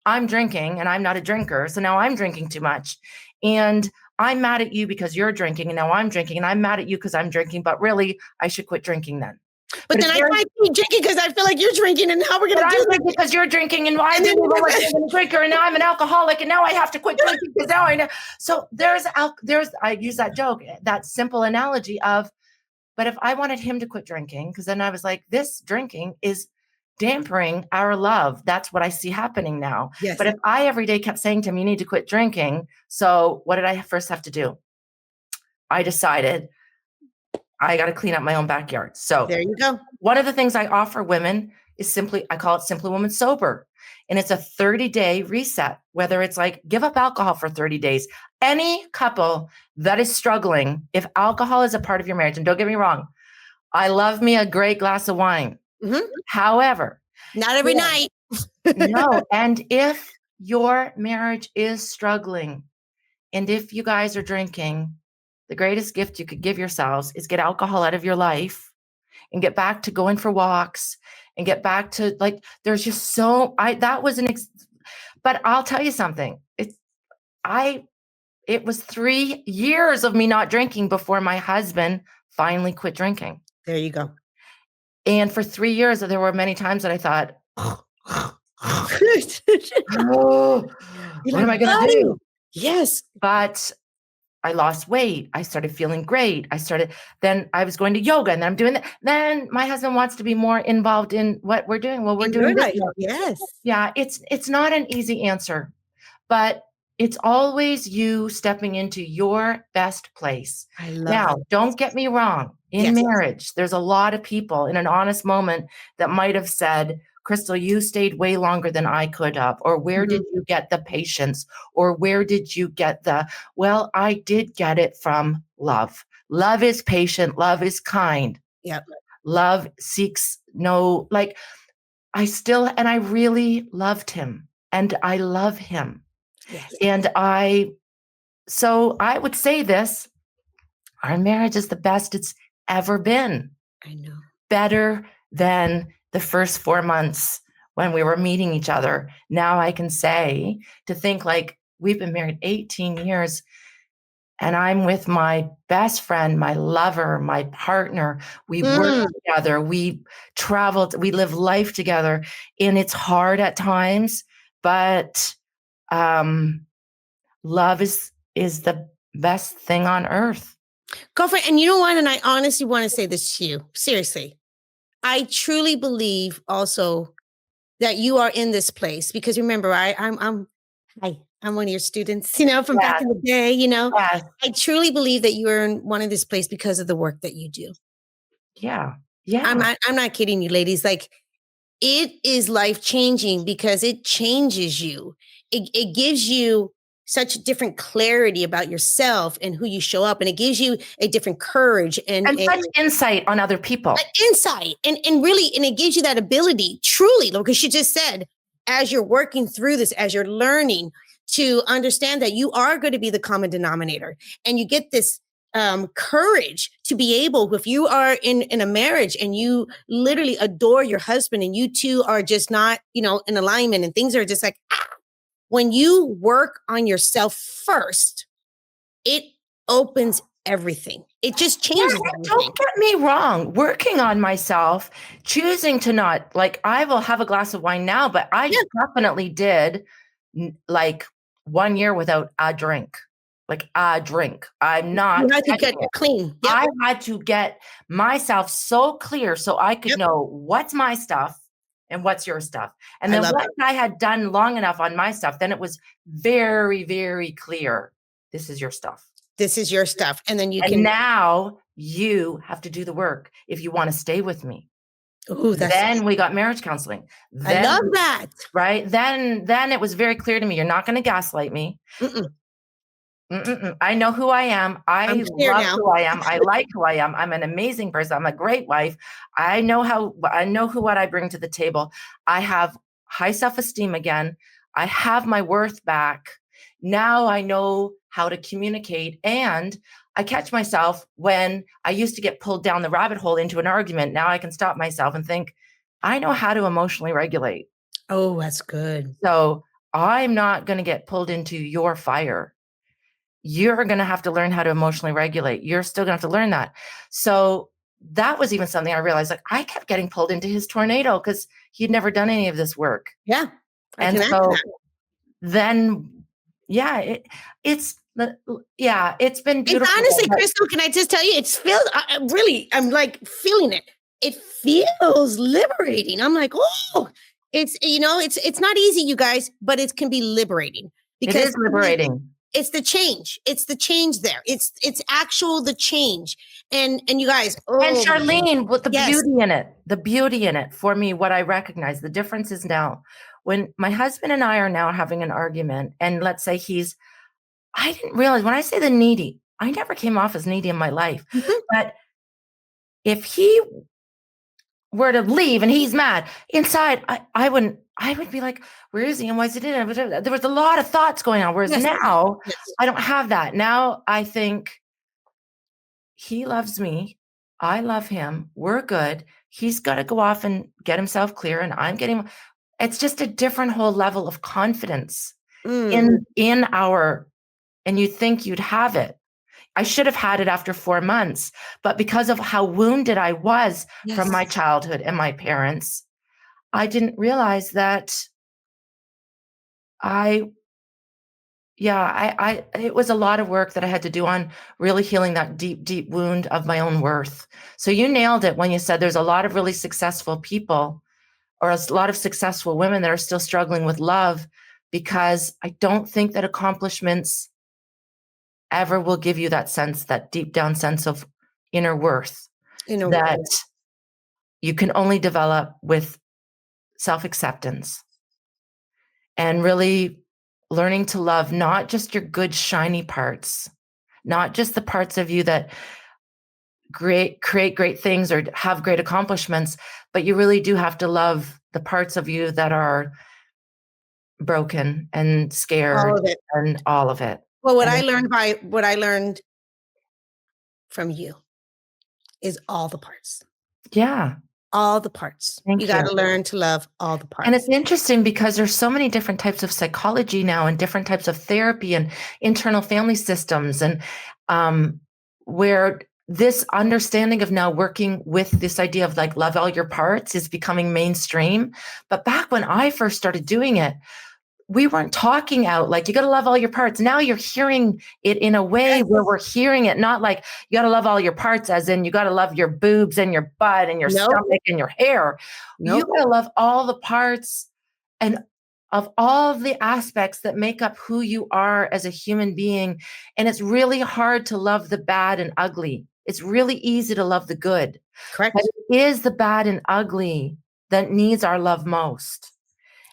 I'm drinking and I'm not a drinker. So now I'm drinking too much. And I'm mad at you because you're drinking. And now I'm drinking and I'm mad at you because I'm drinking. But really, I should quit drinking then. But then I might be drinking because I feel like you're drinking, and now we're going to do it because you're drinking, and I'm a drinker, and now I'm an alcoholic, and now I have to quit drinking because now I know. So I use that joke, that simple analogy of, but if I wanted him to quit drinking, because then I was like, this drinking is dampering our love. That's what I see happening now. Yes. But if I every day kept saying to him, you need to quit drinking. So what did I first have to do? I decided I got to clean up my own backyard. So there you go. One of the things I offer women is I call it Simply Woman Sober. And it's a 30-day reset, whether it's like give up alcohol for 30 days. Any couple that is struggling, if alcohol is a part of your marriage, and don't get me wrong, I love me a great glass of wine. Mm-hmm. However, not every night. No. And if your marriage is struggling, and if you guys are drinking, the greatest gift you could give yourselves is get alcohol out of your life and get back to going for walks and get back to like, there's just so, that was but I'll tell you something. It was 3 years of me not drinking before my husband finally quit drinking. There you go. And for 3 years, there were many times that I thought, oh, what am I going to do? Yes. But I lost weight. I started feeling great. Then I was going to yoga and then I'm doing that. Then my husband wants to be more involved in what we're doing. Well, we're doing this. Yes. Yeah. It's not an easy answer, but it's always you stepping into your best place. I love now, that. don't get me wrong. In marriage, there's a lot of people in an honest moment that might have said, Crystal, you stayed way longer than I could have. Or where did you get the patience? Or where did you get well, I did get it from love. Love is patient. Love is kind. Yep. Love seeks I really loved him and I love him. Yes. And so I would say this, our marriage is the best it's ever been. I know. Better than the first 4 months when we were meeting each other. Now I can say, to think like we've been married 18 years and I'm with my best friend, my lover, my partner. We work together, we traveled, we live life together, and it's hard at times, but love is the best thing on earth. Girlfriend, and you know what? And I honestly want to say this to you. Seriously. I truly believe also that you are in this place because remember, I'm one of your students, from back in the day, Yes. I truly believe that you are in one of this place because of the work that you do. Yeah. Yeah. I'm not kidding you, ladies. Like, it is life-changing because it changes you. It gives you such different clarity about yourself and who you show up. And it gives you a different courage and such insight on other people. Insight. And really, and it gives you that ability, truly, because she just said, as you're working through this, as you're learning to understand that you are going to be the common denominator and you get this courage to be able, if you are in a marriage and you literally adore your husband and you two are just not, in alignment and things are just like, when you work on yourself first, it opens everything. It just changes everything. Don't get me wrong. Working on myself, choosing to not, I will have a glass of wine now, but I definitely did 1 year without a drink. I'm not. You had to get clean. Yep. I had to get myself so clear so I could know what's my stuff and what's your stuff. And then once I had done long enough on my stuff, then it was very, very clear. This is your stuff. This is your stuff. And then now you have to do the work if you want to stay with me. Ooh, then we got marriage counseling. I love that. Right. Then it was very clear to me. You're not going to gaslight me. I know who I am. I love who I am. I like who I am. I'm an amazing person. I'm a great wife. I know what I bring to the table. I have high self-esteem again. I have my worth back. Now I know how to communicate, and I catch myself when I used to get pulled down the rabbit hole into an argument. Now I can stop myself and think, I know how to emotionally regulate. Oh, that's good. So I'm not going to get pulled into your fire. You're going to have to learn how to emotionally regulate. You're still going to have to learn that. So that was even something I realized, I kept getting pulled into his tornado because he'd never done any of this work. Yeah. And so then, it's been beautiful. It's honestly, Crystal, can I just tell you, I'm like feeling it. It feels liberating. I'm like, oh, it's not easy, you guys, but it can be liberating. Because it is liberating. It's the change. It's the change there. It's the change. And you guys. And Charlene, with the beauty in it for me, what I recognize, the difference is now when my husband and I are now having an argument, and let's say I didn't realize when I say the needy, I never came off as needy in my life. But if he were to leave and he's mad inside, I would be like, where is he? And why is it in? There was a lot of thoughts going on. Whereas Yes. now Yes. I don't have that. Now I think he loves me. I love him. We're good. He's got to go off and get himself clear. And I'm getting, it's just a different whole level of confidence in our, and you think you'd have it. I should have had it after 4 months, but because of how wounded I was from my childhood and my parents, I didn't realize that it was a lot of work that I had to do on really healing that deep, deep wound of my own worth. So you nailed it when you said there's a lot of really successful people or a lot of successful women that are still struggling with love, because I don't think that accomplishments ever will give you that sense, that deep down sense of inner worth that you can only develop with self-acceptance and really learning to love not just your good, shiny parts, not just the parts of you that create great things or have great accomplishments, but you really do have to love the parts of you that are broken and scared and all of it. Well, what I learned from you is all the parts. Yeah. All the parts. Thank you got to learn to love all the parts. And it's interesting because there's so many different types of psychology now and different types of therapy and internal family systems, and where this understanding of now working with this idea of like love all your parts is becoming mainstream. But back when I first started doing it, we weren't talking out like you got to love all your parts. Now you're hearing it in a way where we're hearing it not like you got to love all your parts as in you got to love your boobs and your butt and your stomach and your hair. You got to love all the parts and of all the aspects that make up who you are as a human being. And it's really hard to love the bad and ugly. It's really easy to love the good. Correct. But it is the bad and ugly that needs our love most.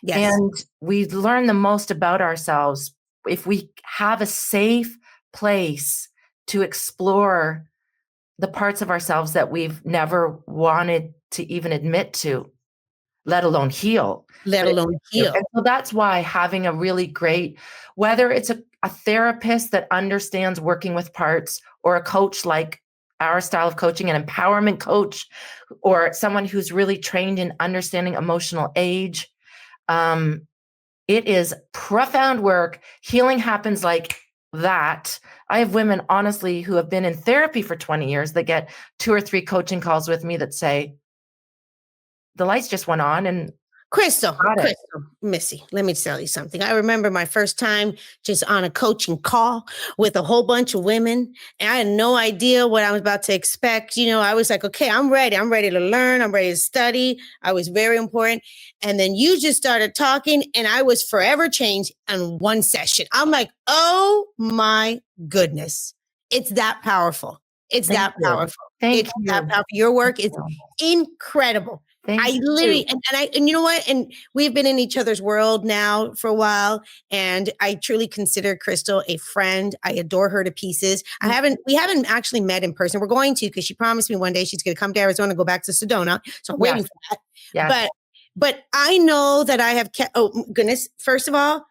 Yes. And we learn the most about ourselves if we have a safe place to explore the parts of ourselves that we've never wanted to even admit to, let alone heal. And so that's why having a really great, whether it's a therapist that understands working with parts or a coach like our style of coaching, an empowerment coach, or someone who's really trained in understanding emotional age, it is profound work. Healing happens like that. I have women, honestly, who have been in therapy for 20 years that get 2 or 3 coaching calls with me that say, the lights just went on and Crystal, Missy, let me tell you something. I remember my first time just on a coaching call with a whole bunch of women, and I had no idea what I was about to expect. You know, I was like, okay, I'm ready. I'm ready to learn. I'm ready to study. I was very important. And then you just started talking, and I was forever changed in one session. I'm like, oh my goodness. It's that powerful. It's that powerful. Thank you. Your work is incredible. I literally, and you know what? And we've been in each other's world now for a while, and I truly consider Crystal a friend. I adore her to pieces. We haven't actually met in person. We're going to, because she promised me one day she's going to come to Arizona and go back to Sedona. So I'm waiting for that. Yes. But I know that I have kept, oh goodness, first of all,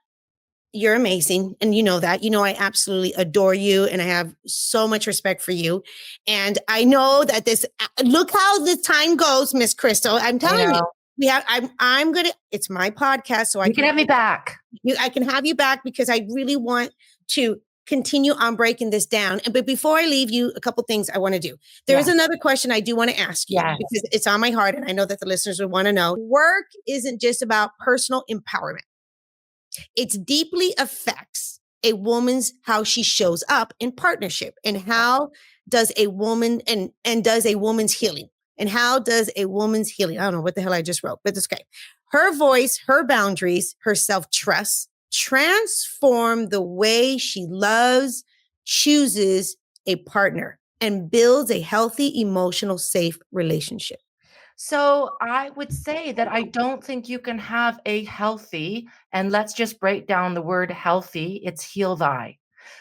you're amazing. And you know that. You know, I absolutely adore you and I have so much respect for you. And I know that look how the time goes, Miss Crystal. I'm telling you, I'm going to, it's my podcast. So you can have me back. I can have you back because I really want to continue on breaking this down. But before I leave you, a couple things I want to do. There is another question I do want to ask you because it's on my heart. And I know that the listeners would want to know. Work isn't just about personal empowerment. It deeply affects a woman's how she shows up in partnership, and how does a woman and does a woman's healing, and how does a woman's healing? I don't know what the hell I just wrote, but it's okay. Her voice, her boundaries, her self-trust transform the way she loves, chooses a partner, and builds a healthy, emotional, safe relationship. So I would say that I don't think you can have a healthy, and let's just break down the word healthy, it's heal thy.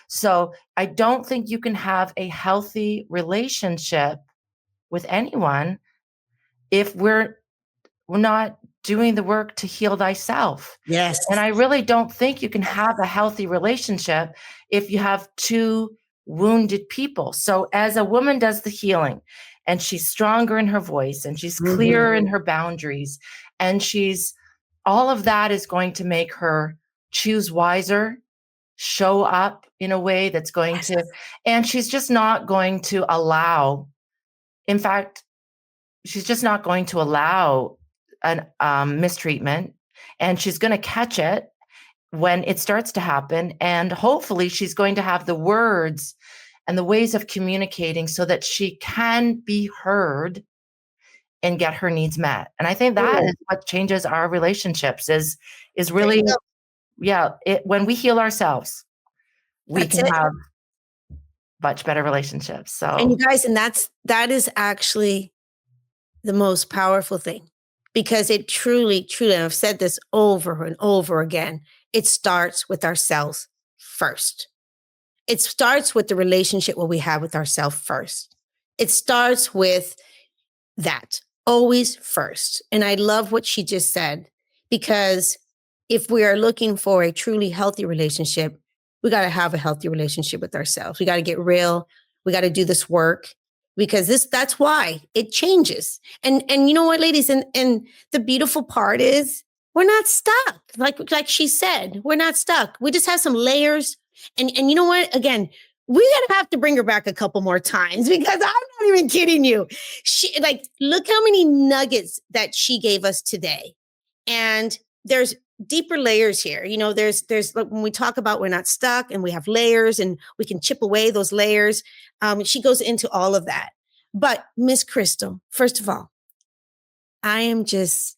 So I don't think you can have a healthy relationship with anyone if we're not doing the work to heal thyself. Yes. And I really don't think you can have a healthy relationship if you have two wounded people. So as a woman does the healing, and she's stronger in her voice, and she's clearer in her boundaries, and she's all of that is going to make her choose wiser, show up in a way that's going to, and she's just not going to allow, in fact, she's just not going to allow an mistreatment, and she's going to catch it when it starts to happen. And hopefully she's going to have the words and the ways of communicating so that she can be heard and get her needs met. And I think that is what changes our relationships is really, when we heal ourselves, we can have much better relationships. So, and you guys, and that is actually the most powerful thing, because it truly, truly, and I've said this over and over again, it starts with ourselves first. It starts with the relationship what we have with ourselves first. It starts with that, always first. And I love what she just said, because if we are looking for a truly healthy relationship, we got to have a healthy relationship with ourselves. We got to get real. We got to do this work, because that's why it changes. And you know what, ladies, and the beautiful part is we're not stuck. Like she said, we're not stuck. We just have some layers. And you know what? Again, we're gonna have to bring her back a couple more times, because I'm not even kidding you. She, like, look how many nuggets that she gave us today. And there's deeper layers here. You know, there's like, when we talk about we're not stuck and we have layers and we can chip away those layers. She goes into all of that. But Miss Crystal, first of all, I am just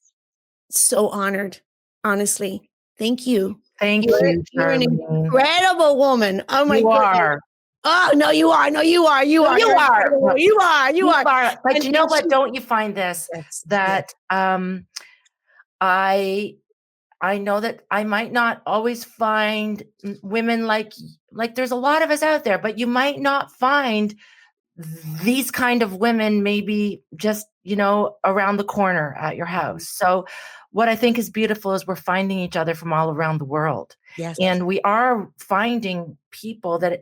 so honored. Honestly, thank you. Thank you. You're an incredible woman. Oh my God. You are. Oh, no, you are. No, you are. You are. You are. You are. You are. But you know what? Don't you find this? That I know that I might not always find women like there's a lot of us out there, but you might not find these kind of women maybe just, around the corner at your house. So what I think is beautiful is we're finding each other from all around the world. Yes. And we are finding people that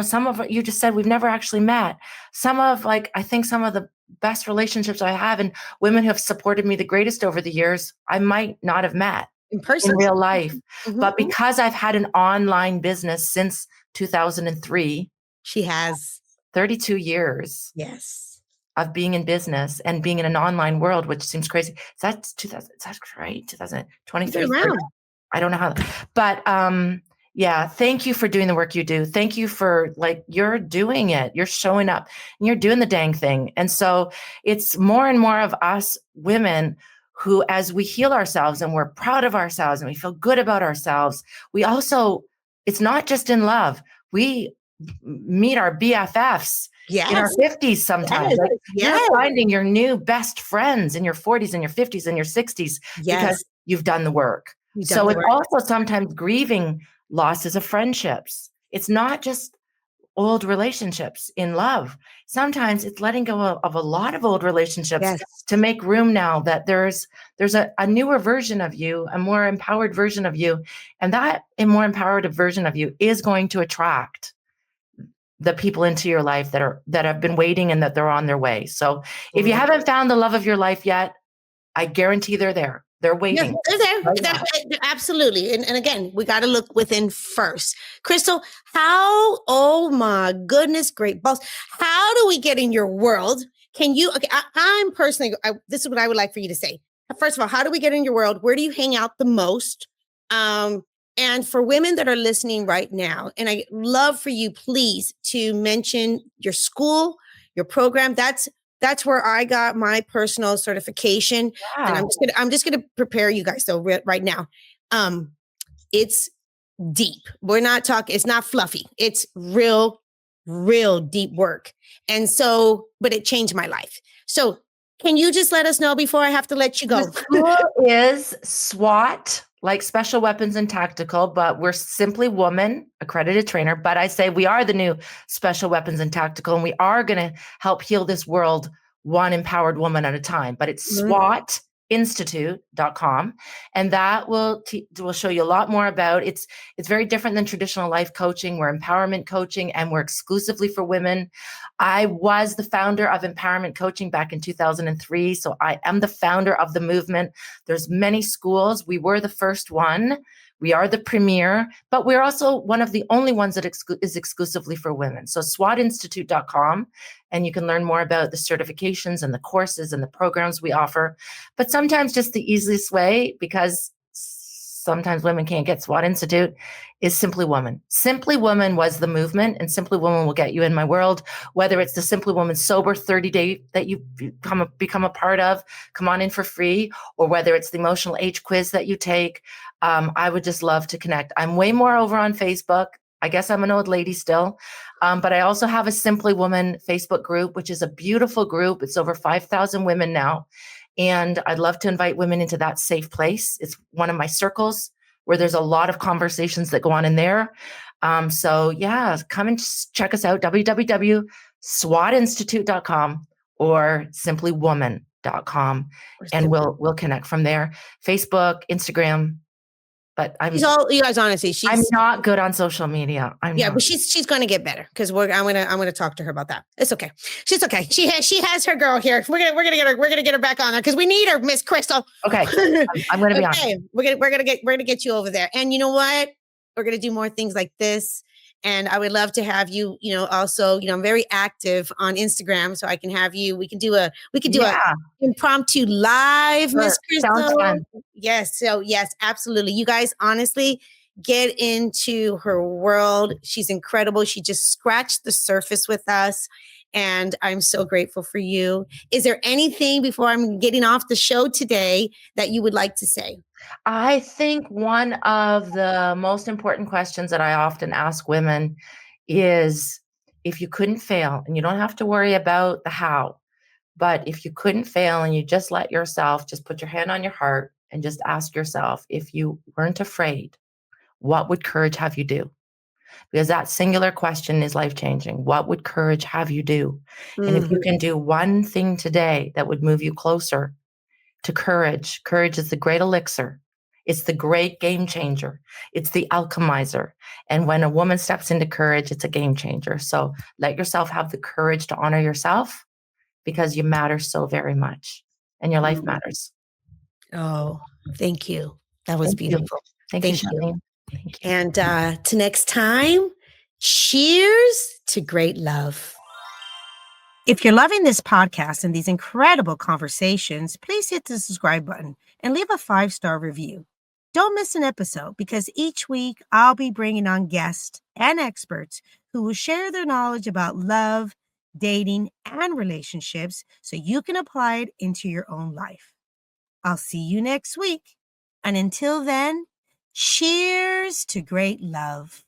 some of you just said we've never actually met. I think some of the best relationships I have and women who have supported me the greatest over the years, I might not have met in person, in real life. But because I've had an online business since 2003, she has 32 years. Yes. Of being in business and being in an online world, which seems crazy. Is that right? 2023. I don't know how, but thank you for doing the work you do. Thank you for you're doing it. You're showing up and you're doing the dang thing. And so it's more and more of us women who, as we heal ourselves and we're proud of ourselves and we feel good about ourselves, we also, it's not just in love. We meet our BFFs in our 50s sometimes. You're finding your new best friends in your 40s and your 50s and your 60s because you've done the work. So it's also sometimes grieving losses of friendships. It's not just old relationships in love. Sometimes it's letting go of a lot of old relationships to make room now that there's a newer version of you, a more empowered version of you. And that more empowered version of you is going to attract the people into your life that have been waiting and that they're on their way. So if you haven't found the love of your life yet, I guarantee they're there. They're waiting. They're there. Absolutely. And again, we got to look within first. Crystal, oh my goodness, great boss. How do we get in your world? Can you, I'm personally, this is what I would like for you to say. First of all, how do we get in your world? Where do you hang out the most? And for women that are listening right now, and I love for you, please, to mention your school, your program. That's where I got my personal certification. And I'm just gonna prepare you guys though right now. It's deep. We're not talking, it's not fluffy. It's real deep work. And so, but it changed my life. So can you just let us know before I have to let you go? The school is SWAT, like Special Weapons and Tactical, but we're simply woman, accredited trainer. But I say we are the new Special Weapons and Tactical, and we are going to help heal this world one empowered woman at a time. But it's SWAT SWATinstitute.com, and that will show you a lot more about it's very different than traditional life coaching. We're empowerment coaching, and we're exclusively for women. I was the founder of empowerment coaching back in 2003, so I am the founder of the movement. There's many schools. We were the first one. We are the premier, but we're also one of the only ones that is exclusively for women. So SWATinstitute.com, and you can learn more about the certifications and the courses and the programs we offer. But sometimes just the easiest way, because sometimes women can't get SWAT Institute, is Simply Woman. Simply Woman was the movement, and Simply Woman will get you in my world, whether it's the Simply Woman Sober 30-day that you become a part of, come on in for free, or whether it's the emotional age quiz that you take. I would just love to connect. I'm way more over on Facebook. I guess I'm an old lady still. But I also have a Simply Woman Facebook group, which is a beautiful group. It's over 5,000 women now. And I'd love to invite women into that safe place. It's one of my circles where there's a lot of conversations that go on in there. So yeah, come and check us out, www.swatinstitute.com or simplywoman.com. And we'll connect from there. Facebook, Instagram. But you guys, honestly, I'm not good on social media. But she's going to get better, because I'm gonna talk to her about that. It's okay. She's okay. She has her girl here. We're gonna get her back on there, because we need her, Miss Crystal. Okay, I'm gonna be okay. On. We're gonna get you over there, and you know what? We're gonna do more things like this. And I would love to have you, also, I'm very active on Instagram, so I can have you, we can do a impromptu live, Miss Crystal. Sounds fun. Yes. So yes, absolutely. You guys, honestly, get into her world. She's incredible. She just scratched the surface with us, and I'm so grateful for you. Is there anything before I'm getting off the show today that you would like to say? I think one of the most important questions that I often ask women is, if you couldn't fail, and you don't have to worry about the how, but if you couldn't fail and you just let yourself, just put your hand on your heart and just ask yourself, if you weren't afraid, what would courage have you do? Because that singular question is life-changing. What would courage have you do? Mm-hmm. And if you can do one thing today that would move you closer to courage. Courage is the great elixir. It's the great game changer. It's the alchemizer. And when a woman steps into courage, it's a game changer. So let yourself have the courage to honor yourself, because you matter so very much, and your life matters. Oh, thank you. That was beautiful. Thank you, Charlene. Thank you. And to next time, cheers to great love. If you're loving this podcast and these incredible conversations, please hit the subscribe button and leave a 5-star review. Don't miss an episode, because each week I'll be bringing on guests and experts who will share their knowledge about love, dating, and relationships, so you can apply it into your own life. I'll see you next week. And until then, cheers to great love.